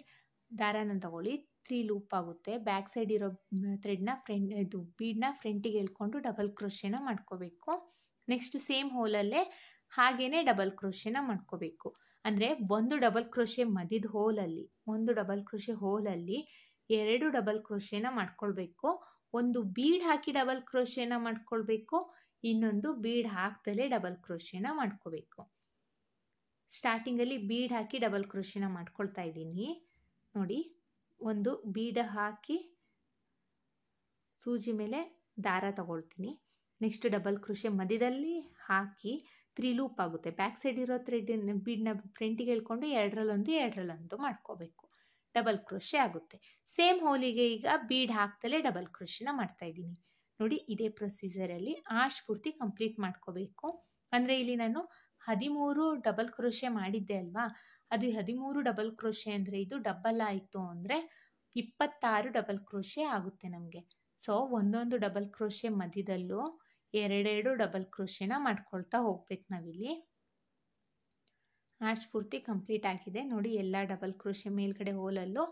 [SPEAKER 1] ದಾರನ ತಗೊಳ್ಳಿ. 3 ಲೂಪ್ ಆಗುತ್ತೆ. ಬ್ಯಾಕ್ ಸೈಡ್ ಇರೋ ಥ್ರೆಡ್ನ ಬೀಡನ್ನ ಫ್ರಂಟಿಗೆ ಎಳ್ಕೊಂಡು ಡಬಲ್ ಕ್ರೋಶೆನ ಮಾಡ್ಕೋಬೇಕು. ನೆಕ್ಸ್ಟ್ ಸೇಮ್ ಹೋಲಲ್ಲೇ ಹಾಗೇನೆ ಡಬಲ್ ಕ್ರೋಶೆನ ಮಾಡ್ಕೋಬೇಕು. ಅಂದರೆ ಒಂದು ಡಬಲ್ ಕ್ರೋಶೆ ಮಧ್ಯದ ಹೋಲಲ್ಲಿ, ಒಂದು ಡಬಲ್ ಕ್ರೋಶೆ ಹೋಲಲ್ಲಿ 2 ಡಬಲ್ ಕ್ರೋಶೆನ ಮಾಡ್ಕೊಳ್ಬೇಕು. ಒಂದು ಬೀಡ್ ಹಾಕಿ ಡಬಲ್ ಕ್ರೋಶೆನ ಮಾಡ್ಕೊಳ್ಬೇಕು, ಇನ್ನೊಂದು ಬೀಡ್ ಹಾಕ್ದಲೇ ಡಬಲ್ ಕ್ರೋಶೆನ ಮಾಡ್ಕೋಬೇಕು. ಸ್ಟಾರ್ಟಿಂಗಲ್ಲಿ ಬೀಡ್ ಹಾಕಿ ಡಬಲ್ ಕ್ರೋಶೆನ ಮಾಡ್ಕೊಳ್ತಾ ಇದ್ದೀನಿ ನೋಡಿ. ಒಂದು ಬೀಡ ಹಾಕಿ ಸೂಜಿ ಮೇಲೆ ದಾರ ತಗೊಳ್ತೀನಿ. ನೆಕ್ಸ್ಟ್ ಡಬಲ್ ಕ್ರೋಶೆ ಮಧ್ಯದಲ್ಲಿ ಹಾಕಿ 3 ಲೂಪ್ ಆಗುತ್ತೆ. ಬ್ಯಾಕ್ ಸೈಡ್ ಇರೋ ಬೀಡನ್ನ ಫ್ರಂಟಿಗೆ ಎಳ್ಕೊಂಡು 2ರಲ್ಲೊಂದು ಮಾಡ್ಕೋಬೇಕು. ಡಬಲ್ ಕ್ರೋಶೆ ಆಗುತ್ತೆ. ಸೇಮ್ ಹೋಲಿಗೆ ಈಗ ಬೀಡ್ ಹಾಕ್ತಲೇ ಡಬಲ್ ಕ್ರೋಶೆನ ಮಾಡ್ತಾ ಇದ್ದೀನಿ ನೋಡಿ. ಇದೇ ಪ್ರೊಸೀಜರಲ್ಲಿ ಆರ್ಚ್ ಪೂರ್ತಿ ಕಂಪ್ಲೀಟ್ ಮಾಡ್ಕೋಬೇಕು. ಅಂದರೆ ಇಲ್ಲಿ ನಾನು 13 ಡಬಲ್ ಕ್ರೋಶೆ ಮಾಡಿದ್ದೆ ಅಲ್ವಾ, ಅದು 13 ಡಬಲ್ ಕ್ರೋಶೆ ಅಂದರೆ ಇದು ಡಬಲ್ ಆಯಿತು ಅಂದರೆ 26 ಡಬಲ್ ಕ್ರೋಶೆ ಆಗುತ್ತೆ ನಮಗೆ. ಸೊ ಒಂದೊಂದು ಡಬಲ್ ಕ್ರೋಶೆ ಮಧ್ಯದಲ್ಲೂ 2 ಡಬಲ್ ಕ್ರೋಶೆನ ಮಾಡ್ಕೊಳ್ತಾ ಹೋಗ್ಬೇಕು ನಾವಿಲ್ಲಿ. ಆರ್ಚ್ ಪೂರ್ತಿ ಕಂಪ್ಲೀಟ್ ಆಗಿದೆ ನೋಡಿ. ಎಲ್ಲ ಡಬಲ್ ಕ್ರೋಶೆ ಮೇಲ್ಗಡೆ ಹೋಲಲ್ಲೂ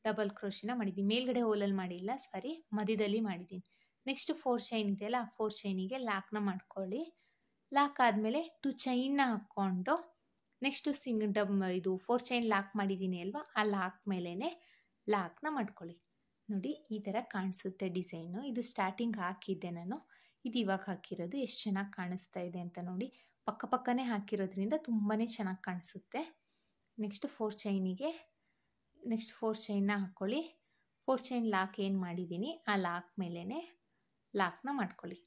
[SPEAKER 1] ಡಬಲ್ ಕ್ರೋಶೆನ ಮಾಡಿದ್ದೀನಿ. ಮೇಲ್ಗಡೆ ಹೋಲಲ್ಲಿ ಮಾಡಿಲ್ಲ, ಸಾರಿ, ಮಧ್ಯದಲ್ಲಿ ಮಾಡಿದ್ದೀನಿ. ನೆಕ್ಸ್ಟ್ 4 ಚೈನ್ ಇದೆಯಲ್ಲ, ಆ 4 ಚೈನಿಗೆ ಲಾಕ್ನ ಮಾಡ್ಕೊಳ್ಳಿ. ಲಾಕ್ ಆದಮೇಲೆ 2 ಚೈನ್ನ ಹಾಕ್ಕೊಂಡು ನೆಕ್ಸ್ಟ್ ಇದು 4 ಚೈನ್ ಲಾಕ್ ಮಾಡಿದ್ದೀನಿ ಅಲ್ವಾ, ಆ ಲಾಕ್ ಮೇಲೇ ಲಾಕ್ನ ಮಾಡ್ಕೊಳ್ಳಿ ನೋಡಿ. ಈ ಥರ ಕಾಣಿಸುತ್ತೆ ಡಿಸೈನು. ಇದು ಸ್ಟಾರ್ಟಿಂಗ್ ಹಾಕಿದ್ದೆ ನಾನು, ಇದು ಇವಾಗ ಹಾಕಿರೋದು. ಎಷ್ಟು ಚೆನ್ನಾಗಿ ಕಾಣಿಸ್ತಾ ಇದೆ ಅಂತ ನೋಡಿ. ಪಕ್ಕನೇ ಹಾಕಿರೋದ್ರಿಂದ ತುಂಬಾ ಚೆನ್ನಾಗಿ ಕಾಣಿಸುತ್ತೆ. ನೆಕ್ಸ್ಟ್ 4 ಚೈನಿಗೆ ನೆಕ್ಸ್ಟ್ 4 ಚೈನ್ನ ಹಾಕ್ಕೊಳ್ಳಿ. 4 ಚೈನ್ ಲಾಕ್ ಏನು ಮಾಡಿದ್ದೀನಿ ಆ ಲಾಕ್ ಮೇಲೇ ಲಾಕ್ನ ಮಾಡ್ಕೊಳ್ಳಿ.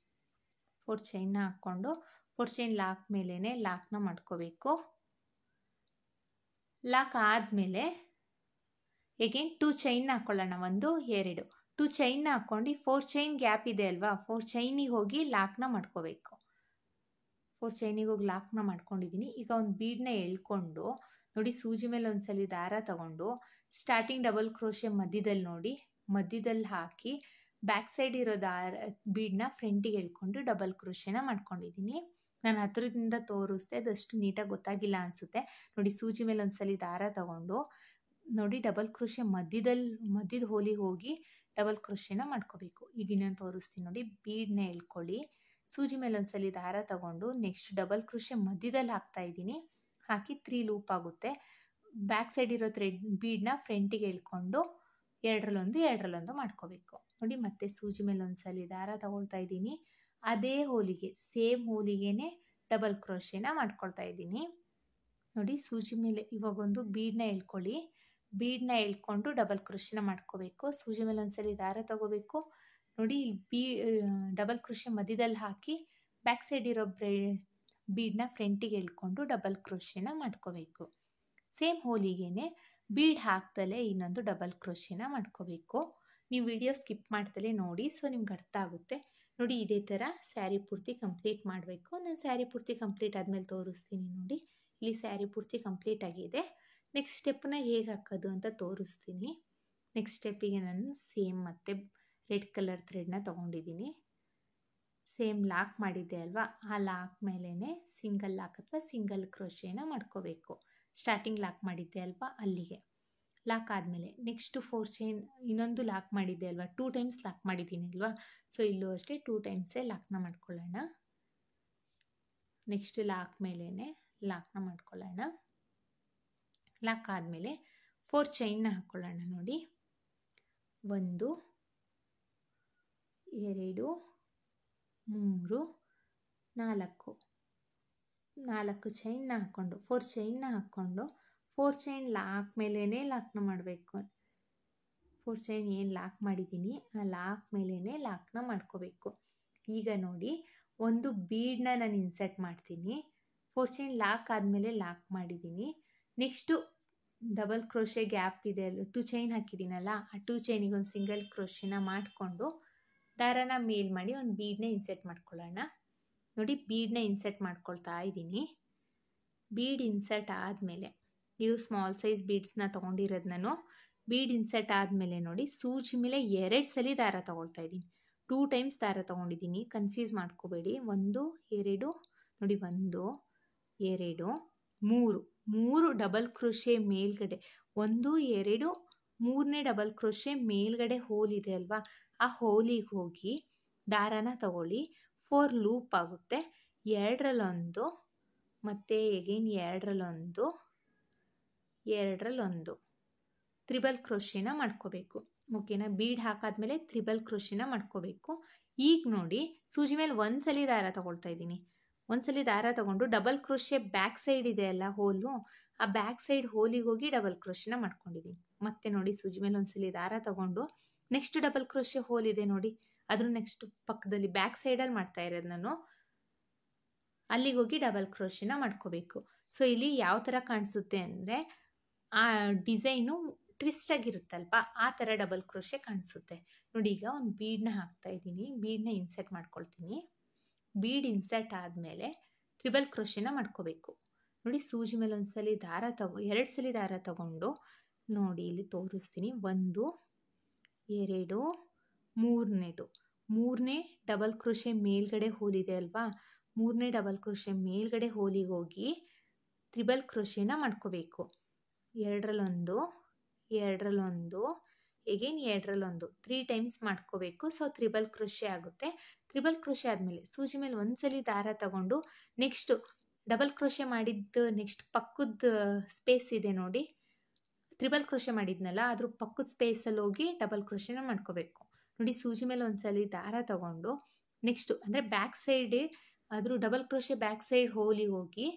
[SPEAKER 1] 4 ಚೈನ್ನ ಹಾಕ್ಕೊಂಡು 4 ಚೈನ್ ಲಾಕ್ ಮೇಲೇ ಲಾಕ್ನ ಮಾಡ್ಕೋಬೇಕು. ಲಾಕ್ ಆದಮೇಲೆ ಎಗೇನ್ 2 ಚೈನ್ನ ಹಾಕ್ಕೊಳ್ಳೋಣ. 1 2 2 ಚೈನ್ನ ಹಾಕ್ಕೊಂಡು 4 ಚೈನ್ ಗ್ಯಾಪ್ ಇದೆ ಅಲ್ವಾ, 4 ಚೈನಿಗೆ ಹೋಗಿ ಲಾಕ್ನ ಮಾಡ್ಕೋಬೇಕು. 4 ಚೈನಿಗೆ ಹೋಗಿ ಲಾಕ್ನ ಮಾಡ್ಕೊಂಡಿದ್ದೀನಿ. ಈಗ ಒಂದು ಬೀಡನ್ನ ಎಳ್ಕೊಂಡು ನೋಡಿ, ಸೂಜಿ ಮೇಲೆ ಒಂದ್ಸಲಿ ದಾರ ತಗೊಂಡು ಸ್ಟಾರ್ಟಿಂಗ್ ಡಬಲ್ ಕ್ರೋಶೆ ಮಧ್ಯದಲ್ಲಿ ನೋಡಿ, ಮಧ್ಯದಲ್ಲಿ ಹಾಕಿ ಬ್ಯಾಕ್ ಸೈಡ್ ಇರೋ ಬೀಡನ್ನ ಫ್ರಂಟಿಗೆ ಎಳ್ಕೊಂಡು ಡಬಲ್ ಕ್ರೋಶೆನ ಮಾಡ್ಕೊಂಡಿದ್ದೀನಿ. ನಾನು ಹತ್ರದಿಂದ ತೋರಿಸ್ದೆ, ಅದಷ್ಟು ನೀಟಾಗಿ ಗೊತ್ತಾಗಿಲ್ಲ ಅನಿಸುತ್ತೆ. ನೋಡಿ, ಸೂಜಿ ಮೇಲೆ ಒಂದ್ಸಲಿ ದಾರ ತಗೊಂಡು ನೋಡಿ ಡಬಲ್ ಕ್ರೋಶೆ ಮಧ್ಯದ ಹೋಲಿಗೆ ಹೋಗಿ ಡಬಲ್ ಕ್ರೋಶೆನ ಮಾಡ್ಕೋಬೇಕು. ಈಗ ಇನ್ನೊಂದು ತೋರಿಸ್ತೀನಿ ನೋಡಿ. ಬೀಡನ್ನ ಎಳ್ಕೊಳ್ಳಿ, ಸೂಜಿ ಮೇಲೆ ಒಂದ್ಸಲಿ ದಾರ ತಗೊಂಡು ನೆಕ್ಸ್ಟ್ ಡಬಲ್ ಕ್ರೋಶೆ ಮಧ್ಯದಲ್ಲಿ ಹಾಕ್ತಾ ಇದ್ದೀನಿ. ಹಾಕಿ 3 ಲೂಪ್ ಆಗುತ್ತೆ. ಬ್ಯಾಕ್ ಸೈಡ್ ಇರೋ ಬೀಡನ್ನ ಫ್ರಂಟಿಗೆ ಎಳ್ಕೊಂಡು ಎರಡರಲ್ಲೊಂದು ಮಾಡ್ಕೋಬೇಕು. ನೋಡಿ, ಮತ್ತೆ ಸೂಜಿ ಮೇಲೆ ಒಂದ್ಸಲಿ ದಾರ ತಗೊಳ್ತಾ ಇದ್ದೀನಿ. ಅದೇ ಹೋಲಿಗೆ ಸೇಮ್ ಹೋಲಿಗೆನೆ ಡಬಲ್ ಕ್ರೋಶೆನ ಮಾಡ್ಕೊಳ್ತಾ ಇದ್ದೀನಿ. ನೋಡಿ, ಸೂಜಿ ಮೇಲೆ ಇವಾಗೊಂದು ಬೀಡನ್ನ ಎಳ್ಕೊಳ್ಳಿ, ಬೀಡನ್ನ ಎಳ್ಕೊಂಡು ಡಬಲ್ ಕ್ರೋಶೆನ ಮಾಡ್ಕೋಬೇಕು. ಸೂಜಿ ಮೇಲೆ ಒಂದ್ಸಲಿ ದಾರ ತಗೋಬೇಕು. ನೋಡಿ, ಇಲ್ಲಿ ಡಬಲ್ ಕ್ರೋಶೆ ಮಧ್ಯದಲ್ಲಿ ಹಾಕಿ ಬ್ಯಾಕ್ ಸೈಡ್ ಇರೋ ಬೀಡನ್ನ ಫ್ರಂಟಿಗೆ ಎಳ್ಕೊಂಡು ಡಬಲ್ ಕ್ರೋಶೆನ ಮಾಡ್ಕೋಬೇಕು. ಸೇಮ್ ಹೋಲಿಗೆನೆ ಬೀಡ್ ಹಾಕ್ದಲೇ ಇನ್ನೊಂದು ಡಬಲ್ ಕ್ರೋಶೆನ ಮಾಡ್ಕೋಬೇಕು. ನೀವು ವಿಡಿಯೋ ಸ್ಕಿಪ್ ಮಾಡ್ದಲೇ ನೋಡಿ, ಸೊ ನಿಮ್ಗೆ ಅರ್ಥ ಆಗುತ್ತೆ. ನೋಡಿ, ಇದೇ ಥರ ಸ್ಯಾರಿ ಪೂರ್ತಿ ಕಂಪ್ಲೀಟ್ ಮಾಡಬೇಕು. ನಾನು ಸ್ಯಾರಿ ಪೂರ್ತಿ ಕಂಪ್ಲೀಟ್ ಆದಮೇಲೆ ತೋರಿಸ್ತೀನಿ. ನೋಡಿ, ಇಲ್ಲಿ ಸ್ಯಾರಿ ಪೂರ್ತಿ ಕಂಪ್ಲೀಟ್ ಆಗಿದೆ. ನೆಕ್ಸ್ಟ್ ಸ್ಟೆಪ್ನ ಹೇಗೆ ಹಾಕೋದು ಅಂತ ತೋರಿಸ್ತೀನಿ. ನೆಕ್ಸ್ಟ್ ಸ್ಟೆಪ್ಪಿಗೆ ನಾನು ಸೇಮ್ ಮತ್ತೆ ರೆಡ್ ಕಲರ್ ಥ್ರೆಡ್ನ ತೊಗೊಂಡಿದ್ದೀನಿ. ಸೇಮ್ ಲಾಕ್ ಮಾಡಿದ್ದೆ ಅಲ್ವಾ, ಆ ಲಾಕ್ ಮೇಲೇ ಸಿಂಗಲ್ ಲಾಕ್ ಅಥವಾ ಸಿಂಗಲ್ ಕ್ರೋಶೆನ ಮಾಡ್ಕೋಬೇಕು. ಸ್ಟಾರ್ಟಿಂಗ್ ಲಾಕ್ ಮಾಡಿದ್ದೆ ಅಲ್ವಾ, ಅಲ್ಲಿಗೆ ಲಾಕ್ ಆದಮೇಲೆ ನೆಕ್ಸ್ಟ್ 4 ಚೈನ್ ಇನ್ನೊಂದು ಲಾಕ್ ಮಾಡಿದ್ದೆ ಅಲ್ವಾ, 2 ಟೈಮ್ಸ್ ಲಾಕ್ ಮಾಡಿದ್ದೀನಿ ಅಲ್ವಾ, ಸೊ ಇಲ್ಲೂ ಅಷ್ಟೇ 2 ಟೈಮ್ಸೇ ಲಾಕ್ನ ಮಾಡ್ಕೊಳ್ಳೋಣ. ನೆಕ್ಸ್ಟ್ ಲಾಕ್ ಮೇಲೇ ಲಾಕ್ನ ಮಾಡ್ಕೊಳ್ಳೋಣ. ಲಾಕ್ ಆದಮೇಲೆ 4 ಚೈನ್ನ ಹಾಕ್ಕೊಳ್ಳೋಣ. ನೋಡಿ, 1 2 3 4 ಚೈನ್ನ ಹಾಕ್ಕೊಂಡು 4 ಚೈನ್ನ ಹಾಕ್ಕೊಂಡು 4 ಚೈನ್ ಲಾಕ್ ಮೇಲೇ ಲಾಕ್ನ ಮಾಡಬೇಕು. 4 ಚೈನ್ ಏನು ಲಾಕ್ ಮಾಡಿದ್ದೀನಿ ಆ ಲಾಕ್ ಮೇಲೇ ಲಾಕ್ನ ಮಾಡ್ಕೋಬೇಕು. ಈಗ ನೋಡಿ, ಒಂದು ಬೀಡನ್ನ ನಾನು ಇನ್ಸರ್ಟ್ ಮಾಡ್ತೀನಿ. 4 ಚೈನ್ ಲಾಕ್ ಆದಮೇಲೆ ಲಾಕ್ ಮಾಡಿದ್ದೀನಿ. ನೆಕ್ಸ್ಟು ಡಬಲ್ ಕ್ರೋಶೆ ಗ್ಯಾಪ್ ಇದೆ ಅಲ್ಲ, 2 ಚೈನ್ ಹಾಕಿದ್ದೀನಲ್ಲ, ಆ 2 ಚೈನಿಗೆ ಒಂದು ಸಿಂಗಲ್ ಕ್ರೋಶೆನ ಮಾಡಿಕೊಂಡು ದಾರನ ಮೇಲ್ ಮಾಡಿ ಒಂದು ಬೀಡನ್ನ ಇನ್ಸರ್ಟ್ ಮಾಡ್ಕೊಳ್ಳೋಣ. ನೋಡಿ, ಬೀಡನ್ನ ಇನ್ಸರ್ಟ್ ಮಾಡ್ಕೊಳ್ತಾ ಇದ್ದೀನಿ. ಬೀಡ್ ಇನ್ಸರ್ಟ್ ಆದಮೇಲೆ ಇದು ಸ್ಮಾಲ್ ಸೈಜ್ ಬೀಡ್ಸ್ನ ತೊಗೊಂಡಿರೋದು ನಾನು. ಬೀಡ್ ಇನ್ಸರ್ಟ್ ಆದಮೇಲೆ ನೋಡಿ, ಸೂಜಿ ಮೇಲೆ 2 ಸಲ ದಾರ ತೊಗೊಳ್ತಾ ಇದ್ದೀನಿ. 2 ಟೈಮ್ಸ್ ದಾರ ತೊಗೊಂಡಿದ್ದೀನಿ, ಕನ್ಫ್ಯೂಸ್ ಮಾಡ್ಕೋಬೇಡಿ. 1 2 ನೋಡಿ, 1 2 3 ಡಬಲ್ ಕ್ರೋಶೆ ಮೇಲ್ಗಡೆ, 1 2 3ನೇ ಡಬಲ್ ಕ್ರೋಶೆ ಮೇಲ್ಗಡೆ ಹೋಲ್ ಇದೆ ಅಲ್ವಾ, ಆ ಹೋಲಿಗೆ ಹೋಗಿ ದಾರನ ತಗೊಳ್ಳಿ. 4 ಲೂಪ್ ಆಗುತ್ತೆ. 2ರಲ್ಲೊಂದು ಮತ್ತು ಎಗೇನ್ 2ರಲ್ಲೊಂದು ತ್ರಿಬಲ್ ಕ್ರೋಶೆನ ಮಾಡ್ಕೋಬೇಕು. ಓಕೆನಾ? ಬೀಡ್ ಹಾಕಾದ್ಮೇಲೆ ತ್ರಿಬಲ್ ಕ್ರೋಶೆನ ಮಾಡ್ಕೋಬೇಕು. ಈಗ ನೋಡಿ, ಸೂಜಿ ಮೇಲೆ ಒಂದ್ಸಲಿ ದಾರ ತಗೊಳ್ತಾ ಇದ್ದೀನಿ. ಒಂದ್ಸಲಿ ದಾರ ತಗೊಂಡು ಡಬಲ್ ಕ್ರೋಶೆ ಬ್ಯಾಕ್ ಸೈಡ್ ಇದೆ ಅಲ್ಲ ಹೋಲು, ಆ ಬ್ಯಾಕ್ ಸೈಡ್ ಹೋಲಿಗೆ ಹೋಗಿ ಡಬಲ್ ಕ್ರೋಶೆನ ಮಾಡ್ಕೊಂಡಿದ್ದೀನಿ. ಮತ್ತೆ ನೋಡಿ, ಸೂಜಿ ಮೇಲೆ ಒಂದ್ಸಲಿ ದಾರ ತಗೊಂಡು ನೆಕ್ಸ್ಟ್ ಡಬಲ್ ಕ್ರೋಶೆ ಹೋಲ್ ಇದೆ ನೋಡಿ, ಅದ್ರ ನೆಕ್ಸ್ಟ್ ಪಕ್ಕದಲ್ಲಿ ಬ್ಯಾಕ್ ಸೈಡಲ್ಲಿ ಮಾಡ್ತಾ ಇರೋದು ನಾನು, ಅಲ್ಲಿಗೆ ಹೋಗಿ ಡಬಲ್ ಕ್ರೋಶೆನ ಮಾಡ್ಕೋಬೇಕು. ಸೊ ಇಲ್ಲಿ ಯಾವ ಥರ ಕಾಣಿಸುತ್ತೆ ಅಂದರೆ, ಆ ಡಿಸೈನು ಟ್ವಿಸ್ಟ್ ಆಗಿರುತ್ತಲ್ವ, ಆ ಥರ ಡಬಲ್ ಕ್ರೋಶೆ ಕಾಣಿಸುತ್ತೆ ನೋಡಿ. ಈಗ ಒಂದು ಬೀಡನ್ನ ಹಾಕ್ತಾ ಇದ್ದೀನಿ, ಬೀಡನ್ನ ಇನ್ಸರ್ಟ್ ಮಾಡ್ಕೊಳ್ತೀನಿ. ಬೀಡ್ ಇನ್ಸರ್ಟ್ ಆದಮೇಲೆ ತ್ರಿಬಲ್ ಕ್ರೋಶೆನ ಮಾಡ್ಕೋಬೇಕು. ನೋಡಿ, ಸೂಜಿ ಮೇಲೆ ಒಂದ್ಸಲಿ ದಾರ 2 ಸಲ ದಾರ ತಗೊಂಡು ನೋಡಿ, ಇಲ್ಲಿ ತೋರಿಸ್ತೀನಿ. 1 2 ಮೂರನೇ ಡಬಲ್ ಕ್ರೋಶೆ ಮೇಲ್ಗಡೆ ಹೋಲಿದೆ ಅಲ್ವಾ, 3ನೇ ಡಬಲ್ ಕ್ರೋಶೆ ಮೇಲ್ಗಡೆ ಹೋಲಿಗೆ ಹೋಗಿ ತ್ರಿಬಲ್ ಕ್ರೋಶೆನ ಮಾಡ್ಕೋಬೇಕು. 2ರಲ್ಲೊಂದು ಎಗೇನ್ 2ರಲ್ಲೊಂದು 3 ಟೈಮ್ಸ್ ಮಾಡ್ಕೋಬೇಕು. ಸೊ ತ್ರಿಬಲ್ ಕ್ರೋಶೆ ಆಗುತ್ತೆ. ತ್ರಿಬಲ್ ಕ್ರೋಶೆ ಆದಮೇಲೆ ಸೂಜಿ ಮೇಲೆ ಒಂದ್ಸಲಿ ದಾರ ತಗೊಂಡು ನೆಕ್ಸ್ಟ್ ಡಬಲ್ ಕ್ರೋಶೆ ಮಾಡಿದ್ದು ನೆಕ್ಸ್ಟ್ ಪಕ್ಕದ ಸ್ಪೇಸ್ ಇದೆ ನೋಡಿ, ತ್ರಿಬಲ್ ಕ್ರೋಶೆ ಮಾಡಿದ್ನಲ್ಲ, ಅದ್ರ ಪಕ್ಕದ ಸ್ಪೇಸಲ್ಲಿ ಹೋಗಿ ಡಬಲ್ ಕ್ರೋಶೆನ ಮಾಡ್ಕೋಬೇಕು. ನೋಡಿ, ಸೂಜಿ ಮೇಲೆ ಒಂದ್ಸಲಿ ದಾರ ತಗೊಂಡು ನೆಕ್ಸ್ಟ್ ಅಂದರೆ ಬ್ಯಾಕ್ ಸೈಡ್, ಅದ್ರ ಡಬಲ್ ಕ್ರೋಶೆ ಬ್ಯಾಕ್ ಸೈಡ್ ಹೋಲಿಗೆ ಹೋಗಿ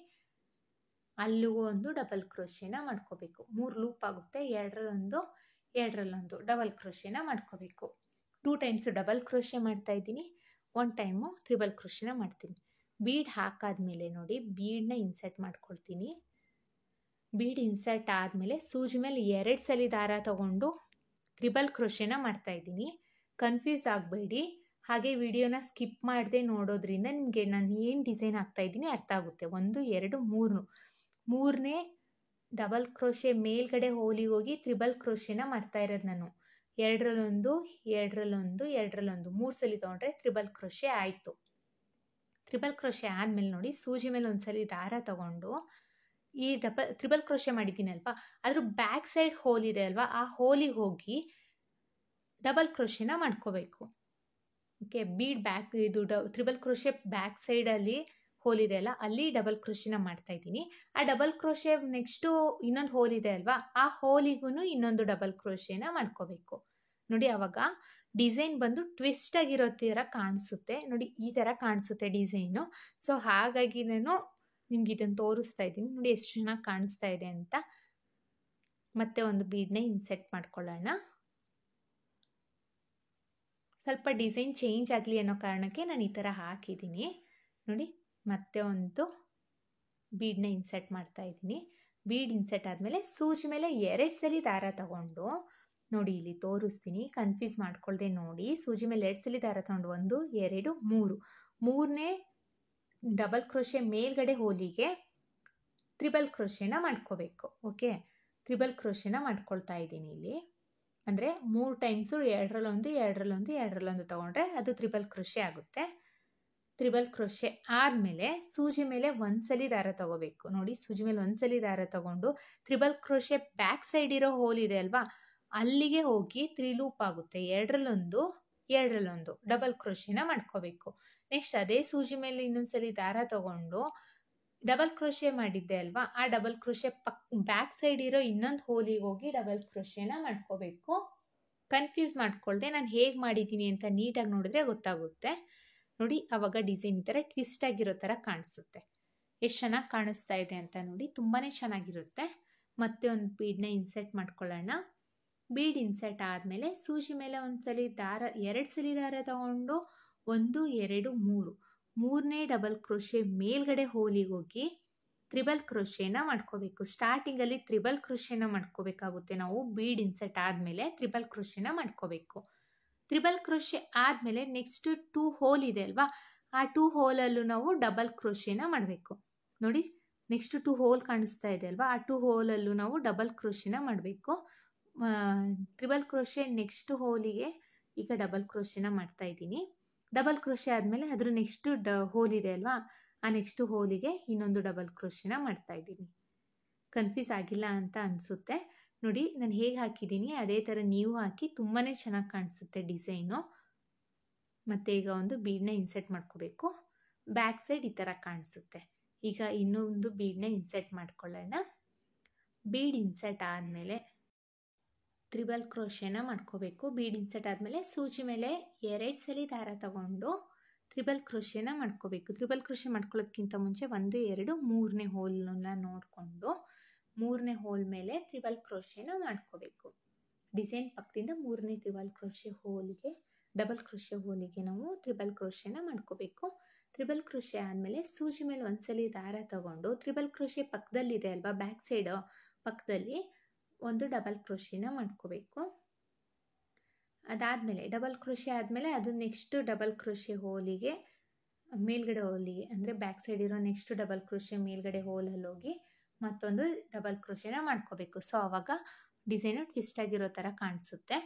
[SPEAKER 1] ಅಲ್ಲಿಗೂ ಒಂದು ಡಬಲ್ ಕ್ರೋಶೆನ ಮಾಡ್ಕೋಬೇಕು. 3 ಲೂಪ್ ಆಗುತ್ತೆ, ಎರಡರಲ್ಲೊಂದು ಡಬಲ್ ಕ್ರೋಶೆನ ಮಾಡ್ಕೋಬೇಕು. 2 ಟೈಮ್ಸ್ ಡಬಲ್ ಕ್ರೋಶೆ ಮಾಡ್ತಾ ಇದ್ದೀನಿ, 1 ಟೈಮು ತ್ರಿಬಲ್ ಕ್ರೋಶೆನ ಮಾಡ್ತೀನಿ. ಬೀಡ್ ಹಾಕಾದ್ಮೇಲೆ ನೋಡಿ ಬೀಡನ್ನ ಇನ್ಸರ್ಟ್ ಮಾಡ್ಕೊಳ್ತೀನಿ. ಬೀಡ್ ಇನ್ಸರ್ಟ್ ಆದಮೇಲೆ ಸೂಜಿ ಮೇಲೆ 2 ಸಲ ದಾರ ತಗೊಂಡು ತ್ರಿಬಲ್ ಕ್ರೋಶೆನ ಮಾಡ್ತಾ ಇದ್ದೀನಿ. ಕನ್ಫ್ಯೂಸ್ ಆಗಬೇಡಿ, ಹಾಗೆ ವಿಡಿಯೋನ ಸ್ಕಿಪ್ ಮಾಡದೆ ನೋಡೋದ್ರಿಂದ ನಿಮಗೆ ನಾನು ಏನು ಡಿಸೈನ್ ಹಾಕ್ತಾ ಇದ್ದೀನಿ ಅರ್ಥ ಆಗುತ್ತೆ. 1 2 3 ಮೂರನೇ ಡಬಲ್ ಕ್ರೋಶೆ ಮೇಲ್ಗಡೆ ಹೋಲಿಗೆ ಹೋಗಿ ತ್ರಿಬಲ್ ಕ್ರೋಶೆನ ಮಾಡ್ತಾ ಇರೋದು ನಾನು. ಎರಡರಲ್ಲೊಂದು 3 ಸಲ ತೊಗೊಂಡ್ರೆ ತ್ರಿಬಲ್ ಕ್ರೋಶೆ ಆಯಿತು. ತ್ರಿಬಲ್ ಕ್ರೋಶೆ ಆದಮೇಲೆ ನೋಡಿ ಸೂಜಿ ಮೇಲೆ ಒಂದ್ಸಲಿ ದಾರ ತಗೊಂಡು ಈ ತ್ರಿಬಲ್ ಕ್ರೋಶೆ ಮಾಡಿದ್ದೀನಲ್ವಾ ಅದ್ರ ಬ್ಯಾಕ್ ಸೈಡ್ ಹೋಲ್ ಇದೆ ಅಲ್ವಾ, ಆ ಹೋಲಿಗೆ ಹೋಗಿ ಡಬಲ್ ಕ್ರೋಶೆನ ಮಾಡ್ಕೋಬೇಕು. ಓಕೆ, ಬೀಡ್ ಬ್ಯಾಕ್ ಇದು ತ್ರಿಬಲ್ ಕ್ರೋಶೆ ಬ್ಯಾಕ್ ಸೈಡಲ್ಲಿ ಹೋಲ್ ಇದೆ ಅಲ್ಲ, ಅಲ್ಲಿ ಡಬಲ್ ಕ್ರೋಶೆನ ಮಾಡ್ತಾ ಇದ್ದೀನಿ. ಆ ಡಬಲ್ ಕ್ರೋಶೆ ನೆಕ್ಸ್ಟು ಇನ್ನೊಂದು ಹೋಲ್ ಇದೆ ಅಲ್ವಾ, ಆ ಹೋಲಿಗೂ ಇನ್ನೊಂದು ಡಬಲ್ ಕ್ರೋಶೆನ ಮಾಡ್ಕೋಬೇಕು. ನೋಡಿ ಅವಾಗ ಡಿಸೈನ್ ಬಂದು ಟ್ವಿಸ್ಟ್ ಆಗಿರೋ ಥರ ಕಾಣಿಸುತ್ತೆ. ನೋಡಿ ಈ ಥರ ಕಾಣಿಸುತ್ತೆ ಡಿಸೈನು. ಸೊ ಹಾಗಾಗಿ ನಾನು ನಿಮ್ಗೆ ಇದನ್ನು ತೋರಿಸ್ತಾ ಇದ್ದೀನಿ. ನೋಡಿ ಎಷ್ಟು ಚೆನ್ನಾಗಿ ಕಾಣಿಸ್ತಾ ಇದೆ ಅಂತ. ಮತ್ತೆ ಒಂದು ಬೀಡನ್ನ ಇನ್ಸೆಟ್ ಮಾಡ್ಕೊಳ್ಳೋಣ. ಸ್ವಲ್ಪ ಡಿಸೈನ್ ಚೇಂಜ್ ಆಗಲಿ ಅನ್ನೋ ಕಾರಣಕ್ಕೆ ನಾನು ಈ ಥರ ಹಾಕಿದ್ದೀನಿ. ನೋಡಿ ಮತ್ತೆ ಒಂದು ಬೀಡನ್ನ ಇನ್ಸರ್ಟ್ ಮಾಡ್ತಾ ಇದ್ದೀನಿ. ಬೀಡ್ ಇನ್ಸರ್ಟ್ ಆದಮೇಲೆ ಸೂಜಿ ಮೇಲೆ 2 ಸಲ ದಾರ ತಗೊಂಡು ನೋಡಿ ಇಲ್ಲಿ ತೋರಿಸ್ತೀನಿ, ಕನ್ಫ್ಯೂಸ್ ಮಾಡ್ಕೊಳ್ದೆ ನೋಡಿ. ಸೂಜಿ ಮೇಲೆ 2 ಸಲ ದಾರ ತಗೊಂಡು 1 2 3 ಮೂರನೇ ಡಬಲ್ ಕ್ರೋಶೆ ಮೇಲ್ಗಡೆ ಹೋಲಿಗೆ ತ್ರಿಬಲ್ ಕ್ರೋಶೆನ ಮಾಡ್ಕೋಬೇಕು. ಓಕೆ, ತ್ರಿಬಲ್ ಕ್ರೋಶೆನ ಮಾಡ್ಕೊಳ್ತಾ ಇದ್ದೀನಿ ಇಲ್ಲಿ. ಅಂದರೆ 3 ಟೈಮ್ಸು ಎರಡರಲ್ಲೊಂದು ತೊಗೊಂಡ್ರೆ ಅದು ತ್ರಿಬಲ್ ಕ್ರೋಶೆ ಆಗುತ್ತೆ. ತ್ರಿಬಲ್ ಕ್ರೋಶೆ ಆದಮೇಲೆ ಸೂಜಿ ಮೇಲೆ 1 ಸಲ ದಾರ ತಗೋಬೇಕು. ನೋಡಿ ಸೂಜಿ ಮೇಲೆ 1 ಸಲ ದಾರ ತಗೊಂಡು ತ್ರಿಬಲ್ ಕ್ರೋಶೆ ಬ್ಯಾಕ್ ಸೈಡ್ ಇರೋ ಹೋಲ್ ಇದೆ ಅಲ್ವಾ, ಅಲ್ಲಿಗೆ ಹೋಗಿ 3 ಲೂಪ್ ಆಗುತ್ತೆ. ಎರಡರಲ್ಲೊಂದು ಡಬಲ್ ಕ್ರೋಶೆನ ಮಾಡ್ಕೋಬೇಕು. ನೆಕ್ಸ್ಟ್ ಅದೇ ಸೂಜಿ ಮೇಲೆ ಇನ್ನೊಂದ್ಸಲಿ ದಾರ ತಗೊಂಡು ಡಬಲ್ ಕ್ರೋಶೆ ಮಾಡಿದ್ದೆ ಅಲ್ವಾ, ಆ ಡಬಲ್ ಕ್ರೋಶೆ ಬ್ಯಾಕ್ ಸೈಡ್ ಇರೋ ಇನ್ನೊಂದು ಹೋಲಿಗೆ ಹೋಗಿ ಡಬಲ್ ಕ್ರೋಶೆನ ಮಾಡ್ಕೋಬೇಕು. ಕನ್ಫ್ಯೂಸ್ ಮಾಡ್ಕೊಳ್ದೆ ನಾನು ಹೇಗೆ ಮಾಡಿದ್ದೀನಿ ಅಂತ ನೀಟಾಗಿ ನೋಡಿದ್ರೆ ಗೊತ್ತಾಗುತ್ತೆ. ನೋಡಿ ಅವಾಗ ಡಿಸೈನ್ ಈ ಥರ ಟ್ವಿಸ್ಟ್ ಆಗಿರೋ ಥರ ಕಾಣಿಸುತ್ತೆ. ಎಷ್ಟು ಚೆನ್ನಾಗಿ ಕಾಣಿಸ್ತಾ ಇದೆ ಅಂತ ನೋಡಿ, ತುಂಬಾ ಚೆನ್ನಾಗಿರುತ್ತೆ. ಮತ್ತೆ ಒಂದು ಬೀಡನ್ನ ಇನ್ಸರ್ಟ್ ಮಾಡ್ಕೊಳ್ಳೋಣ. ಬೀಡ್ ಇನ್ಸರ್ಟ್ ಆದಮೇಲೆ ಸೂಜಿ ಮೇಲೆ 2 ಸಲ ದಾರ ತಗೊಂಡು 1 2 3 ಮೂರನೇ ಡಬಲ್ ಕ್ರೋಶೆ ಮೇಲ್ಗಡೆ ಹೋಲಿಗೆ ಹೋಗಿ ತ್ರಿಬಲ್ ಕ್ರೋಶೆನ ಮಾಡ್ಕೋಬೇಕು. ಸ್ಟಾರ್ಟಿಂಗಲ್ಲಿ ತ್ರಿಬಲ್ ಕ್ರೋಶೆನ ಮಾಡ್ಕೋಬೇಕಾಗುತ್ತೆ ನಾವು. ಬೀಡ್ ಇನ್ಸರ್ಟ್ ಆದಮೇಲೆ ತ್ರಿಬಲ್ ಕ್ರೋಶೆನ ಮಾಡ್ಕೋಬೇಕು. ತ್ರಿಬಲ್ ಕ್ರೋಶೆ ಆದಮೇಲೆ ನೆಕ್ಸ್ಟ್ 2 ಹೋಲ್ ಇದೆ ಅಲ್ವಾ, ಆ 2 ಹೋಲಲ್ಲೂ ನಾವು ಡಬಲ್ ಕ್ರೋಶೆನ ಮಾಡಬೇಕು. ನೋಡಿ ನೆಕ್ಸ್ಟ್ 2 ಹೋಲ್ ಕಾಣಿಸ್ತಾ ಇದೆ ಅಲ್ವಾ, ಆ 2 ಹೋಲಲ್ಲೂ ನಾವು ಡಬಲ್ ಕ್ರೋಶೆನ ಮಾಡಬೇಕು. ತ್ರಿಬಲ್ ಕ್ರೋಶೆ ನೆಕ್ಸ್ಟ್ ಹೋಲಿಗೆ ಈಗ ಡಬಲ್ ಕ್ರೋಶೆನ ಮಾಡ್ತಾ ಇದ್ದೀನಿ. ಡಬಲ್ ಕ್ರೋಶೆ ಆದಮೇಲೆ ಅದ್ರ ನೆಕ್ಸ್ಟ್ ಹೋಲ್ ಇದೆ ಅಲ್ವಾ, ಆ ನೆಕ್ಸ್ಟ್ ಹೋಲಿಗೆ ಇನ್ನೊಂದು ಡಬಲ್ ಕ್ರೋಶೆನ ಮಾಡ್ತಾ ಇದ್ದೀನಿ. ಕನ್ಫ್ಯೂಸ್ ಆಗಿಲ್ಲ ಅಂತ ಅನಿಸುತ್ತೆ. ನೋಡಿ ನಾನು ಹೇಗೆ ಹಾಕಿದ್ದೀನಿ ಅದೇ ಥರ ನೀವು ಹಾಕಿ, ತುಂಬಾ ಚೆನ್ನಾಗಿ ಕಾಣಿಸುತ್ತೆ ಡಿಸೈನು. ಮತ್ತು ಈಗ ಒಂದು ಬೀಡನ್ನ ಇನ್ಸರ್ಟ್ ಮಾಡ್ಕೋಬೇಕು. ಬ್ಯಾಕ್ ಸೈಡ್ ಈ ಥರ ಕಾಣಿಸುತ್ತೆ. ಈಗ ಇನ್ನೊಂದು ಬೀಡನ್ನ ಇನ್ಸರ್ಟ್ ಮಾಡ್ಕೊಳ್ಳೋಣ. ಬೀಡ್ ಇನ್ಸರ್ಟ್ ಆದಮೇಲೆ ತ್ರಿಬಲ್ ಕ್ರೋಶೆನ ಮಾಡ್ಕೋಬೇಕು. ಬೀಡ್ ಇನ್ಸರ್ಟ್ ಆದಮೇಲೆ ಸೂಜಿ ಮೇಲೆ 2 ಸಲ ದಾರ ತಗೊಂಡು ತ್ರಿಬಲ್ ಕ್ರೋಶೆನ ಮಾಡ್ಕೋಬೇಕು. ತ್ರಿಬಲ್ ಕ್ರೋಶೆ ಮಾಡ್ಕೊಳ್ಳೋದಕ್ಕಿಂತ ಮುಂಚೆ 1 2 ಮೂರನೇ ಹೋಲನ್ನ ನೋಡಿಕೊಂಡು 3ನೇ ಹೋಲ್ ಮೇಲೆ ತ್ರಿಬಲ್ ಕ್ರೋಶೆನ ಮಾಡ್ಕೋಬೇಕು. ಡಿಸೈನ್ ಪಕ್ಕದಿಂದ 3ನೇ ಡಬಲ್ ಕ್ರೋಶೆ ಹೋಲಿಗೆ ನಾವು ತ್ರಿಬಲ್ ಕ್ರೋಶೆನ ಮಾಡ್ಕೋಬೇಕು. ತ್ರಿಬಲ್ ಕ್ರೋಶೆ ಆದಮೇಲೆ ಸೂಜಿ ಮೇಲೆ 1 ಸಲ ದಾರ ತಗೊಂಡು ತ್ರಿಬಲ್ ಕ್ರೋಶೆ ಪಕ್ಕದಲ್ಲಿದೆ ಅಲ್ವಾ, ಬ್ಯಾಕ್ ಸೈಡ್ ಪಕ್ಕದಲ್ಲಿ ಒಂದು ಡಬಲ್ ಕ್ರೋಶೆನ ಮಾಡ್ಕೋಬೇಕು. ಅದಾದಮೇಲೆ ಡಬಲ್ ಕ್ರೋಶೆ ಆದಮೇಲೆ ಅದು ನೆಕ್ಸ್ಟ್ ಡಬಲ್ ಕ್ರೋಶೆ ಹೋಲಿಗೆ ಮೇಲ್ಗಡೆ ಹೋಲಿಗೆ ಅಂದರೆ ಬ್ಯಾಕ್ ಸೈಡ್ ಇರೋ ನೆಕ್ಸ್ಟ್ ಡಬಲ್ ಕ್ರೋಶೆ ಮೇಲ್ಗಡೆ ಹೋಲಲ್ಲಿ ಹೋಗಿ ಮತ್ತೊಂದು ಡಬಲ್ ಕ್ರೋಶೆನ ಮಾಡ್ಕೋಬೇಕು. ಸೊ ಆವಾಗ ಡಿಸೈನು ಟ್ವಿಸ್ಟ್ ಆಗಿರೋ ಥರ ಕಾಣಿಸುತ್ತೆ.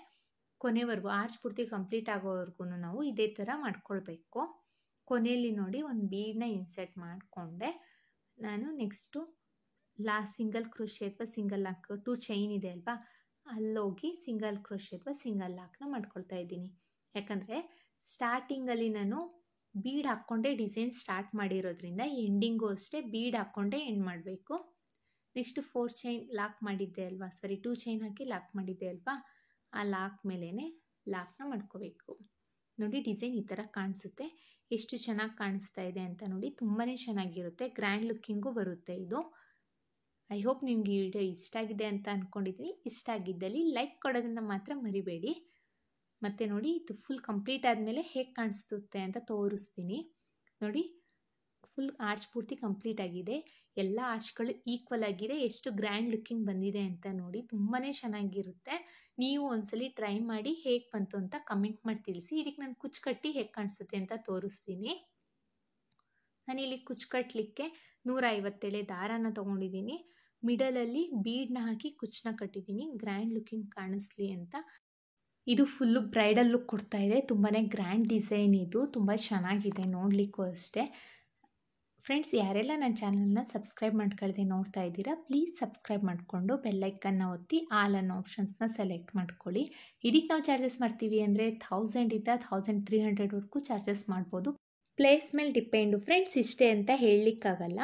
[SPEAKER 1] ಕೊನೆವರೆಗೂ ಆರ್ಚ್ ಪೂರ್ತಿ ಕಂಪ್ಲೀಟ್ ಆಗೋವರೆಗೂ ನಾವು ಇದೇ ಥರ ಮಾಡ್ಕೊಳ್ಬೇಕು. ಕೊನೆಯಲ್ಲಿ ನೋಡಿ ಒಂದು ಬೀಡನ್ನ ಇನ್ಸರ್ಟ್ ಮಾಡಿಕೊಂಡೆ ನಾನು. ನೆಕ್ಸ್ಟು ಸಿಂಗಲ್ ಕ್ರೋಶೆ ಅಥವಾ ಸಿಂಗಲ್ ಲಾಕ್ 2 ಚೈನ್ ಇದೆ ಅಲ್ವಾ, ಅಲ್ಲೋಗಿ ಸಿಂಗಲ್ ಕ್ರೋಶೆ ಅಥವಾ ಸಿಂಗಲ್ ಲಾಕ್ನ ಮಾಡ್ಕೊಳ್ತಾ ಇದ್ದೀನಿ. ಯಾಕಂದರೆ ಸ್ಟಾರ್ಟಿಂಗಲ್ಲಿ ನಾನು ಬೀಡ್ ಹಾಕ್ಕೊಂಡೇ ಡಿಸೈನ್ ಸ್ಟಾರ್ಟ್ ಮಾಡಿರೋದ್ರಿಂದ ಎಂಡಿಂಗು ಅಷ್ಟೇ ಬೀಡ್ ಹಾಕ್ಕೊಂಡೇ ಎಂಡ್ ಮಾಡಬೇಕು. ನೆಕ್ಸ್ಟ್ 4 ಚೈನ್ ಲಾಕ್ ಮಾಡಿದ್ದೆ ಅಲ್ವಾ, 2 ಚೈನ್ ಹಾಕಿ ಲಾಕ್ ಮಾಡಿದ್ದೆ ಅಲ್ವಾ, ಆ ಲಾಕ್ ಮೇಲೇ ಲಾಕ್ನ ಮಾಡ್ಕೋಬೇಕು. ನೋಡಿ ಡಿಸೈನ್ ಈ ಥರ ಕಾಣಿಸುತ್ತೆ. ಎಷ್ಟು ಚೆನ್ನಾಗಿ ಕಾಣಿಸ್ತಾ ಇದೆ ಅಂತ ನೋಡಿ, ತುಂಬಾ ಚೆನ್ನಾಗಿರುತ್ತೆ. ಗ್ರ್ಯಾಂಡ್ ಲುಕ್ಕಿಂಗು ಬರುತ್ತೆ ಇದು. ಐ ಹೋಪ್ ನಿಮಗೆ ಈ ವಿಡಿಯೋ ಇಷ್ಟ ಆಗಿದೆ ಅಂತ ಅಂದ್ಕೊಂಡಿದ್ದೀನಿ. ಇಷ್ಟ ಆಗಿದ್ದಲ್ಲಿ ಲೈಕ್ ಕೊಡೋದನ್ನು ಮಾತ್ರ ಮರಿಬೇಡಿ. ಮತ್ತು ನೋಡಿ, ಇದು ಫುಲ್ ಕಂಪ್ಲೀಟ್ ಆದಮೇಲೆ ಹೇಗೆ ಕಾಣಿಸುತ್ತೆ ಅಂತ ತೋರಿಸ್ತೀನಿ. ನೋಡಿ, ಫುಲ್ ಆರ್ಚ್ ಪೂರ್ತಿ ಕಂಪ್ಲೀಟ್ ಆಗಿದೆ. ಎಲ್ಲ ಆರ್ಚ್ಗಳು ಈಕ್ವಲ್ ಆಗಿದೆ. ಎಷ್ಟು ಗ್ರ್ಯಾಂಡ್ ಲುಕ್ಕಿಂಗ್ ಬಂದಿದೆ ಅಂತ ನೋಡಿ, ತುಂಬಾ ಚೆನ್ನಾಗಿರುತ್ತೆ. ನೀವು ಒಂದ್ಸಲಿ ಟ್ರೈ ಮಾಡಿ ಹೇಗೆ ಬಂತು ಅಂತ ಕಮೆಂಟ್ ಮಾಡಿ ತಿಳಿಸಿ. ಇದಕ್ಕೆ ನಾನು ಕುಚ್ಚು ಕಟ್ಟಿ ಹೇಗೆ ಕಾಣಿಸುತ್ತೆ ಅಂತ ತೋರಿಸ್ತೀನಿ. ನಾನಿಲ್ಲಿ ಕುಚ್ಚು ಕಟ್ಟಲಿಕ್ಕೆ 150 ಎಳೆ ದಾರಾನ ತೊಗೊಂಡಿದ್ದೀನಿ. ಮಿಡಲಲ್ಲಿ ಬೀಡನ್ನ ಹಾಕಿ ಕುಚ್ಚನ್ನ ಕಟ್ಟಿದ್ದೀನಿ, ಗ್ರ್ಯಾಂಡ್ ಲುಕ್ಕಿಂಗ್ ಕಾಣಿಸ್ಲಿ ಅಂತ. ಇದು ಫುಲ್ಲು ಬ್ರೈಡಲ್ ಲುಕ್ ಕೊಡ್ತಾ ಇದೆ. ತುಂಬಾ ಗ್ರ್ಯಾಂಡ್ ಡಿಸೈನ್ ಇದು, ತುಂಬ ಚೆನ್ನಾಗಿದೆ ನೋಡಲಿಕ್ಕೂ ಅಷ್ಟೇ. ಫ್ರೆಂಡ್ಸ್, ಯಾರೆಲ್ಲ ನನ್ನ ಚಾನಲ್ನ ಸಬ್ಸ್ಕ್ರೈಬ್ ಮಾಡ್ಕೊಳ್ದೆ ನೋಡ್ತಾ ಇದ್ದೀರಾ, ಪ್ಲೀಸ್ ಸಬ್ಸ್ಕ್ರೈಬ್ ಮಾಡಿಕೊಂಡು ಬೆಲ್ಲೈಕನ್ನ ಒತ್ತಿ ಆಲ್ ಅನ್ನೋ ಆಪ್ಷನ್ಸ್ನ ಸೆಲೆಕ್ಟ್ ಮಾಡ್ಕೊಳ್ಳಿ. ಇದಕ್ಕೆ ನಾವು ಚಾರ್ಜಸ್ ಮಾಡ್ತೀವಿ ಅಂದರೆ 1000 1300ವರೆಗೂ ಚಾರ್ಜಸ್ ಮಾಡ್ಬೋದು. ಪ್ಲೇಸ್ ಮೇಲೆ ಡಿಪೆಂಡು ಫ್ರೆಂಡ್ಸ್, ಇಷ್ಟೇ ಅಂತ ಹೇಳಲಿಕ್ಕಾಗಲ್ಲ.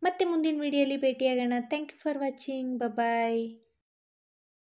[SPEAKER 1] ಮತ್ತೆ ಮುಂದಿನ ವಿಡಿಯೋಲಿ ಭೇಟಿಯಾಗೋಣ. Thank you for watching. Bye.